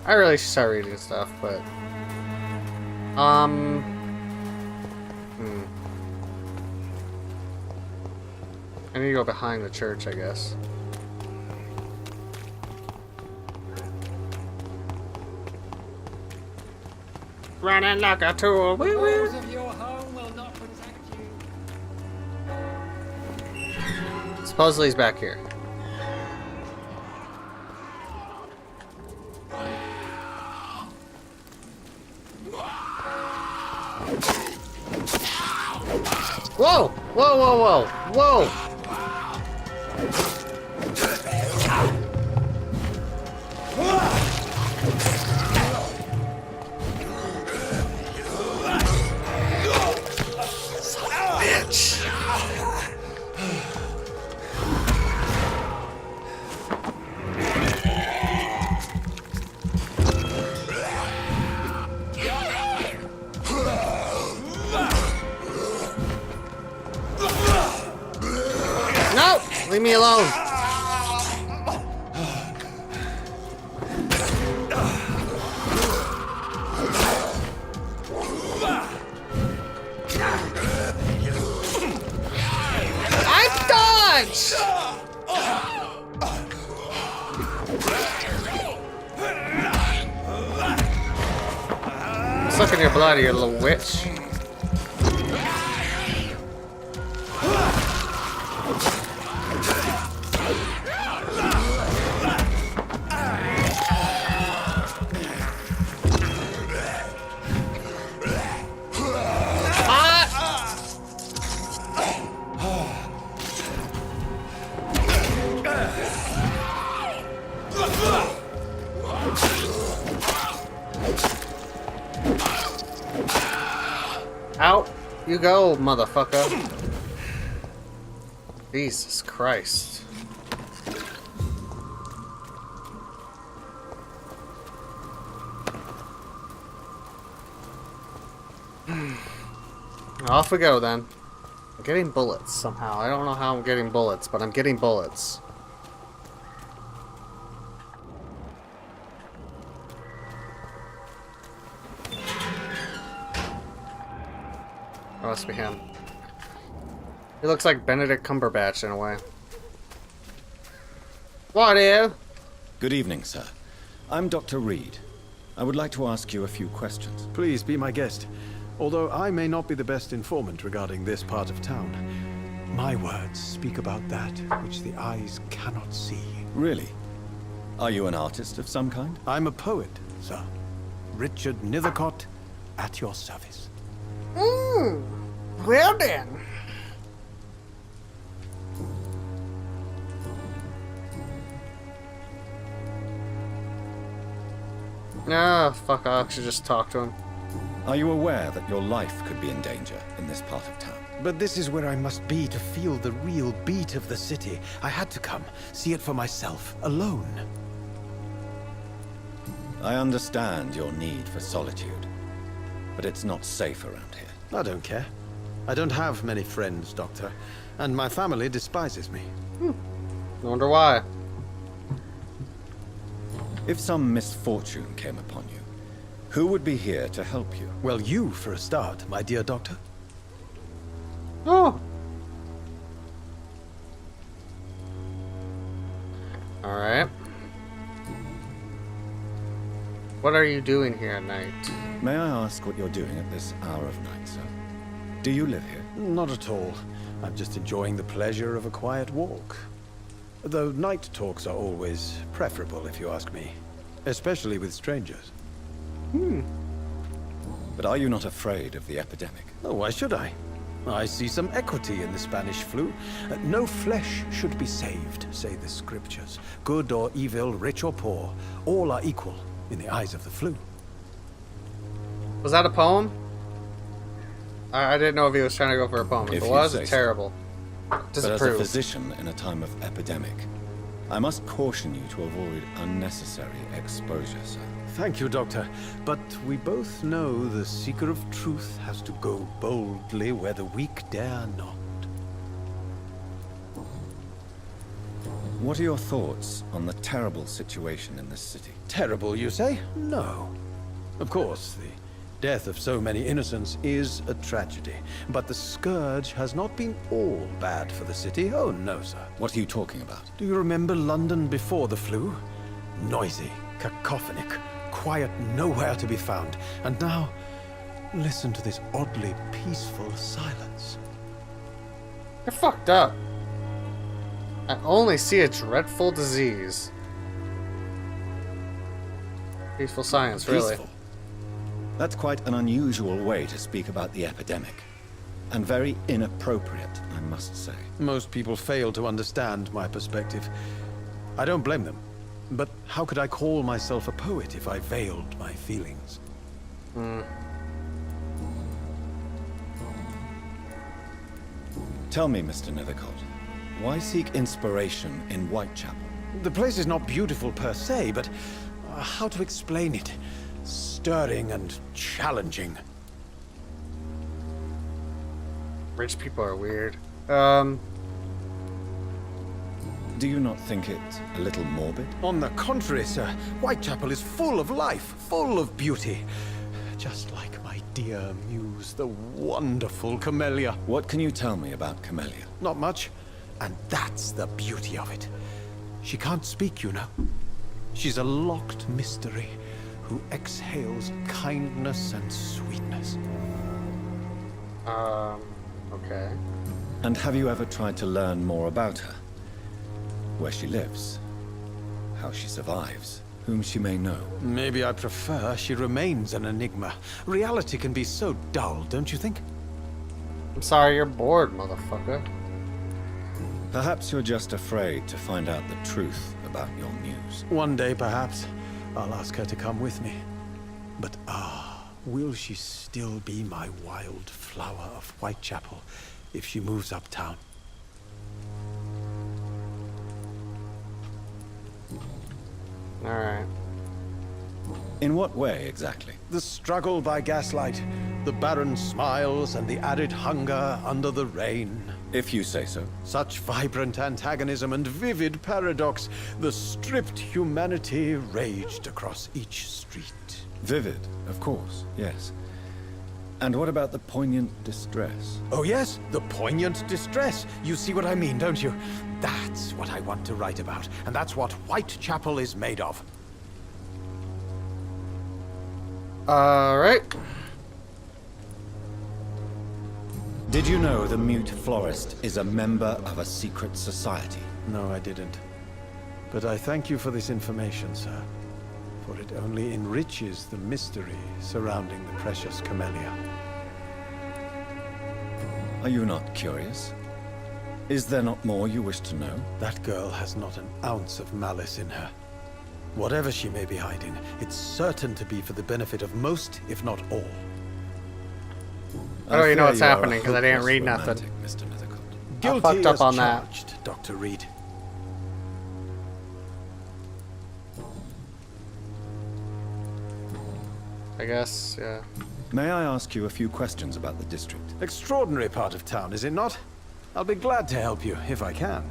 I really should start reading stuff, but... I need to go behind the church, I guess. Running like a tool. Woo woo. Of your home will not protect you. Supposedly he's back here. Whoa! Whoa, whoa, whoa! Whoa! No! Leave me alone. I dodged! Sucking your blood, you little witch. Out you go, motherfucker. Jesus Christ. Off we go then. I'm getting bullets somehow. I don't know how I'm getting bullets, but I'm getting bullets. Oh, must be him. He looks like Benedict Cumberbatch in a way. What are you? Good evening, sir. I'm Dr. Reed. I would like to ask you a few questions. Please be my guest. Although I may not be the best informant regarding this part of town, my words speak about that which the eyes cannot see. Really? Are you an artist of some kind? I'm a poet, sir. Richard Nethercott, at your service. Well then. Ah, fuck, I should just talk to him. Are you aware that your life could be in danger in this part of town? But this is where I must be to feel the real beat of the city. I had to come, see it for myself, alone. I understand your need for solitude, but it's not safe around here. I don't care. I don't have many friends, Doctor, and my family despises me. I wonder why. If some misfortune came upon you, who would be here to help you? Well, you, for a start, my dear Doctor. Oh. Alright. What are you doing here at night? May I ask what you're doing at this hour of night, sir? Do you live here? Not at all. I'm just enjoying the pleasure of a quiet walk. Though night talks are always preferable, if you ask me. Especially with strangers. But are you not afraid of the epidemic? Oh, why should I? I see some equity in the Spanish flu. No flesh should be saved, say the scriptures. Good or evil, rich or poor, all are equal in the eyes of the flu. Was that a poem? I didn't know if he was trying to go for a poem. If it was, it's terrible. But as a physician in a time of epidemic, I must caution you to avoid unnecessary exposure, sir. Thank you, Doctor. But we both know the seeker of truth has to go boldly where the weak dare not. What are your thoughts on the terrible situation in this city? Terrible, you say? No. Of course, the death of so many innocents is a tragedy. But the scourge has not been all bad for the city. Oh, no, sir. What are you talking about? Do you remember London before the flu? Noisy, cacophonic, quiet nowhere to be found. And now, listen to this oddly peaceful silence. You're fucked up. I only see a dreadful disease. Peaceful science, really. Peaceful. That's quite an unusual way to speak about the epidemic. And very inappropriate, I must say. Most people fail to understand my perspective. I don't blame them. But how could I call myself a poet if I veiled my feelings? Tell me, Mr. Nethercott, why seek inspiration in Whitechapel? The place is not beautiful per se, but how to explain it? Stirring and challenging. Rich people are weird. Do you not think it a little morbid? On the contrary, sir. Whitechapel is full of life, full of beauty. Just like my dear muse, the wonderful Camellia. What can you tell me about Camellia? Not much. And that's the beauty of it. She can't speak, you know. She's a locked mystery who exhales kindness and sweetness. Okay. And have you ever tried to learn more about her? Where she lives? How she survives? Whom she may know? Maybe I prefer she remains an enigma. Reality can be so dull, don't you think? I'm sorry you're bored, motherfucker. Perhaps you're just afraid to find out the truth about your muse. One day, perhaps, I'll ask her to come with me. But will she still be my wild flower of Whitechapel if she moves uptown? Alright. In what way, exactly? The struggle by gaslight, the barren smiles, and the added hunger under the rain. If you say so. Such vibrant antagonism and vivid paradox. The stripped humanity raged across each street. Vivid, of course, yes. And what about the poignant distress? Oh yes, the poignant distress. You see what I mean, don't you? That's what I want to write about, and that's what Whitechapel is made of. Alright. Did you know the mute florist is a member of a secret society? No, I didn't. But I thank you for this information, sir. For it only enriches the mystery surrounding the precious Camellia. Are you not curious? Is there not more you wish to know? That girl has not an ounce of malice in her. Whatever she may be hiding, it's certain to be for the benefit of most, if not all. I don't even know what's happening because I didn't read nothing. Mr. Nethercott. Guilty fucked up as on that. charged, Dr. Reed. I guess, yeah. May I ask you a few questions about the district? Extraordinary part of town, is it not? I'll be glad to help you, if I can.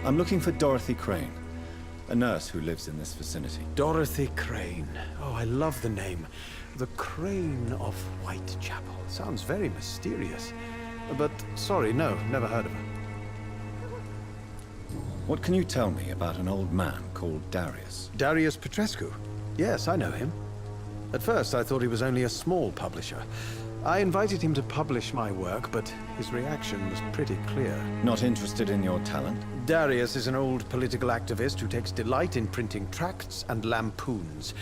I'm looking for Dorothy Crane, a nurse who lives in this vicinity. Dorothy Crane. Oh, I love the name. The Crane of Whitechapel. Sounds very mysterious. But, sorry, no, never heard of her. What can you tell me about an old man called Darius? Darius Petrescu? Yes, I know him. At first, I thought he was only a small publisher. I invited him to publish my work, but his reaction was pretty clear. Not interested in your talent? Darius is an old political activist who takes delight in printing tracts and lampoons.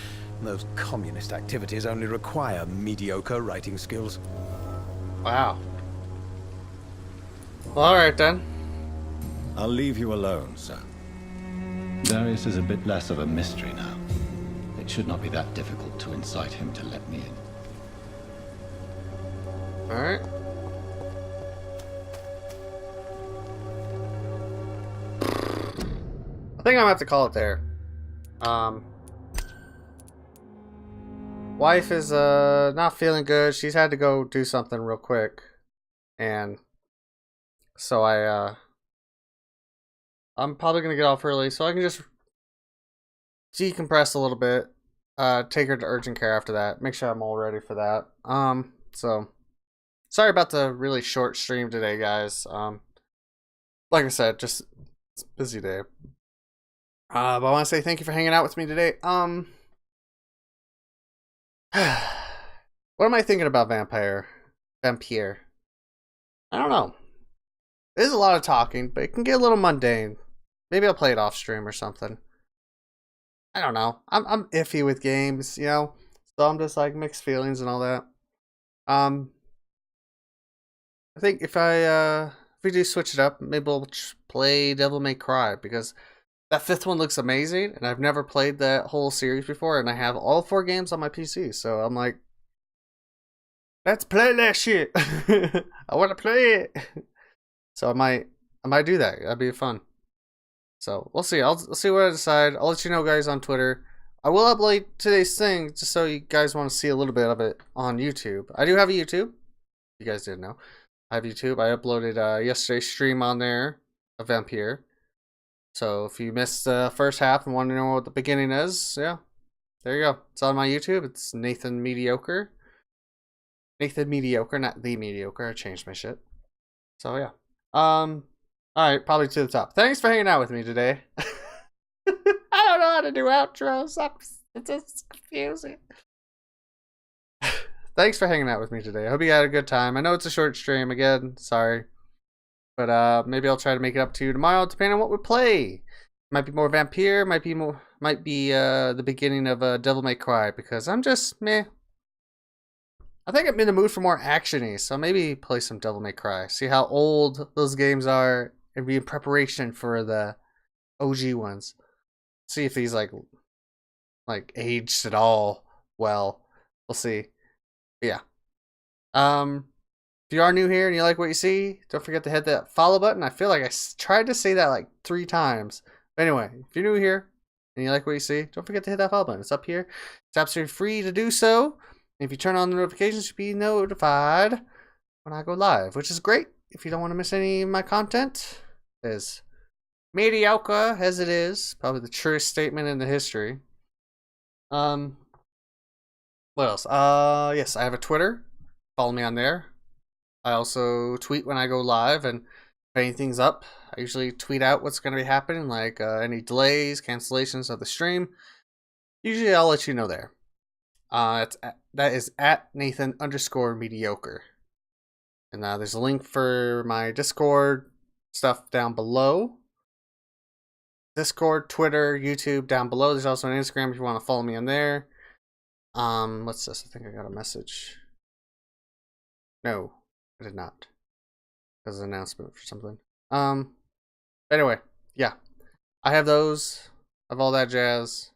Those communist activities only require mediocre writing skills. Wow. Well, alright then. I'll leave you alone, sir. Darius is a bit less of a mystery now. It should not be that difficult to incite him to let me in. Alright. I think I'm gonna have to call it there. Wife is not feeling good. She's had to go do something real quick. And so I'm probably gonna get off early so I can just decompress a little bit. Take her to urgent care after that. Make sure I'm all ready for that. So sorry about the really short stream today, guys. Like I said, just it's a busy day. But I want to say thank you for hanging out with me today. What am I thinking about Vampyr? Vampyr. I don't know. There's a lot of talking, but it can get a little mundane. Maybe I'll play it off stream or something. I don't know. I'm iffy with games, you know. So I'm just like mixed feelings and all that. I think if we do switch it up, maybe we'll play Devil May Cry because that 5th one looks amazing, and I've never played that whole series before, and I have all 4 games on my PC. So I'm like, let's play that shit. I want to play it. So I might do that. That'd be fun. So we'll see. I'll see what I decide. I'll let you know, guys, on Twitter. I will upload today's thing just so you guys want to see a little bit of it on YouTube. I do have a YouTube. You guys didn't know. I have YouTube. I uploaded yesterday's stream on there of Vampyr. So if you missed the first half and want to know what the beginning is, yeah, there you go. It's on my YouTube. It's Nathan Mediocre. Nathan Mediocre, not The Mediocre. I changed my shit. So yeah. Alright, probably to the top. Thanks for hanging out with me today. I don't know how to do outros. It's just confusing. Thanks for hanging out with me today. I hope you had a good time. I know it's a short stream again. Sorry. But maybe I'll try to make it up to you tomorrow, depending on what we play. Might be more Vampyr. Might be the beginning of Devil May Cry because I'm just meh. I think I'm in the mood for more actiony, so maybe play some Devil May Cry. See how old those games are, and be in preparation for the OG ones. See if these like aged at all well. We'll see. But yeah. If you are new here and you like what you see, don't forget to hit that follow button. I feel like I tried to say that like 3 times. But anyway, if you're new here and you like what you see, don't forget to hit that follow button. It's up here. It's absolutely free to do so. And if you turn on the notifications, you'll be notified when I go live, which is great. If you don't want to miss any of my content, as mediocre as it is, probably the truest statement in the history. What else? Yes, I have a Twitter. Follow me on there. I also tweet when I go live, and if anything's up, I usually tweet out what's going to be happening, like any delays, cancellations of the stream. Usually I'll let you know there. That is at Nathan_mediocre. And there's a link for my Discord stuff down below. Discord, Twitter, YouTube down below. There's also an Instagram if you want to follow me on there. What's this? I think I got a message. No, I did not. There's an announcement for something. Anyway, yeah. I have those of all that jazz.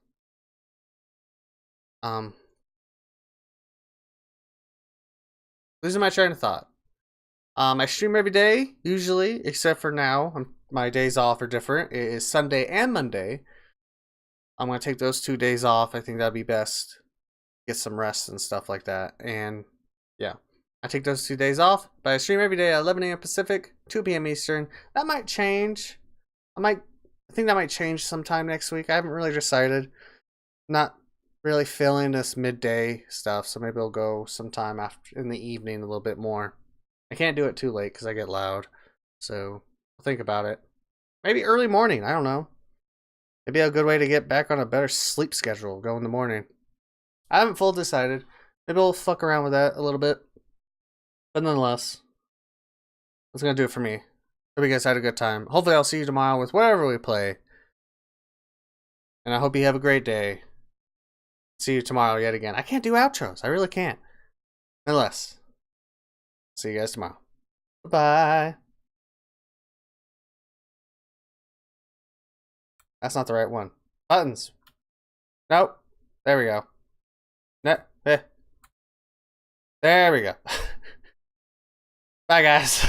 Losing my train of thought. I stream every day, usually, except for now. My days off are different. It is Sunday and Monday. I'm going to take those 2 days off. I think that'd be best. Get some rest and stuff like that. And yeah, I take those 2 days off. But I stream every day at 11 a.m. Pacific, 2 p.m. Eastern. That might change. I think that might change sometime next week. I haven't really decided. Not really feeling this midday stuff, so maybe I'll go sometime after in the evening a little bit more. I can't do it too late because I get loud. So I'll think about it. Maybe early morning. I don't know. Maybe a good way to get back on a better sleep schedule. Go in the morning. I haven't fully decided. Maybe I'll fuck around with that a little bit. But nonetheless, that's going to do it for me. Hope you guys had a good time. Hopefully I'll see you tomorrow with whatever we play. And I hope you have a great day. See you tomorrow yet again. I can't do outros. I really can't. Nonetheless, see you guys tomorrow. Bye-bye. That's not the right one. Buttons. Nope. There we go. There we go. Bye, guys.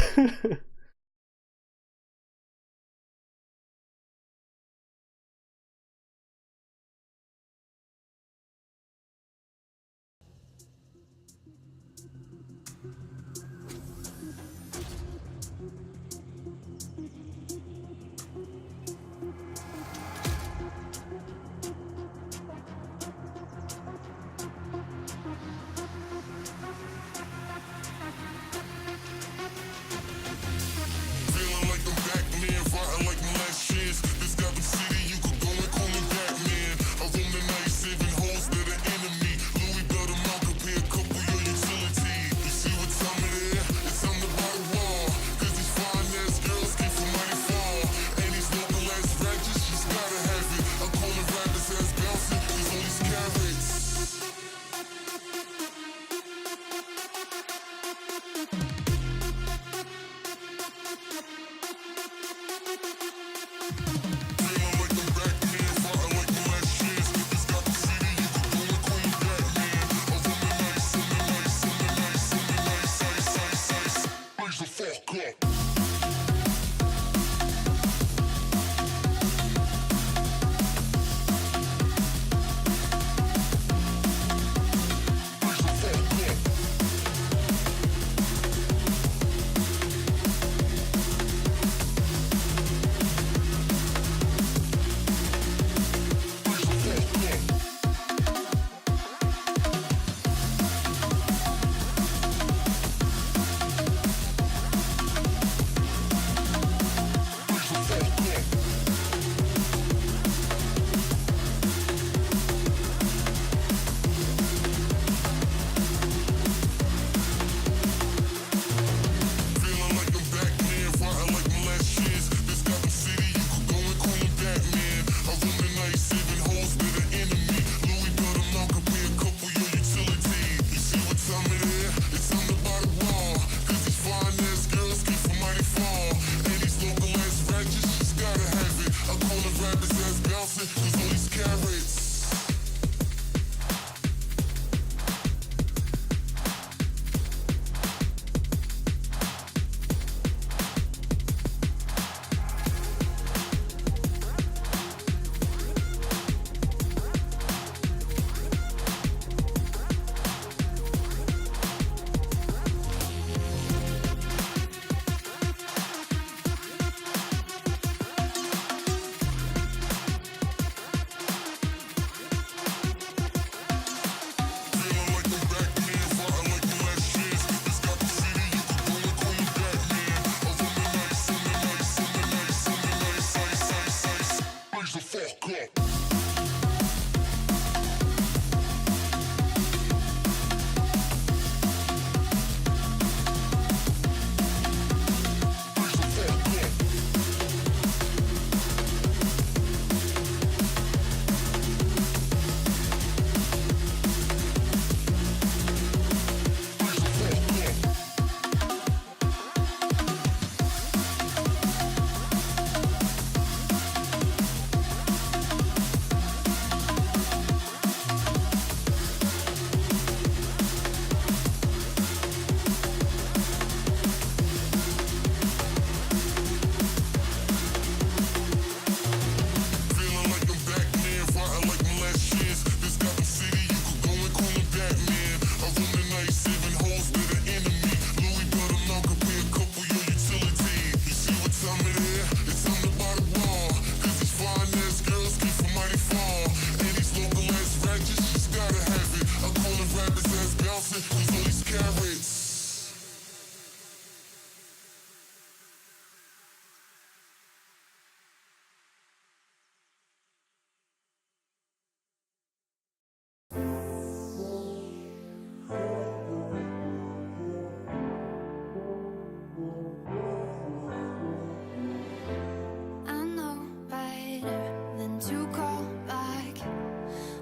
I know better than to call back.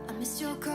I missed your call.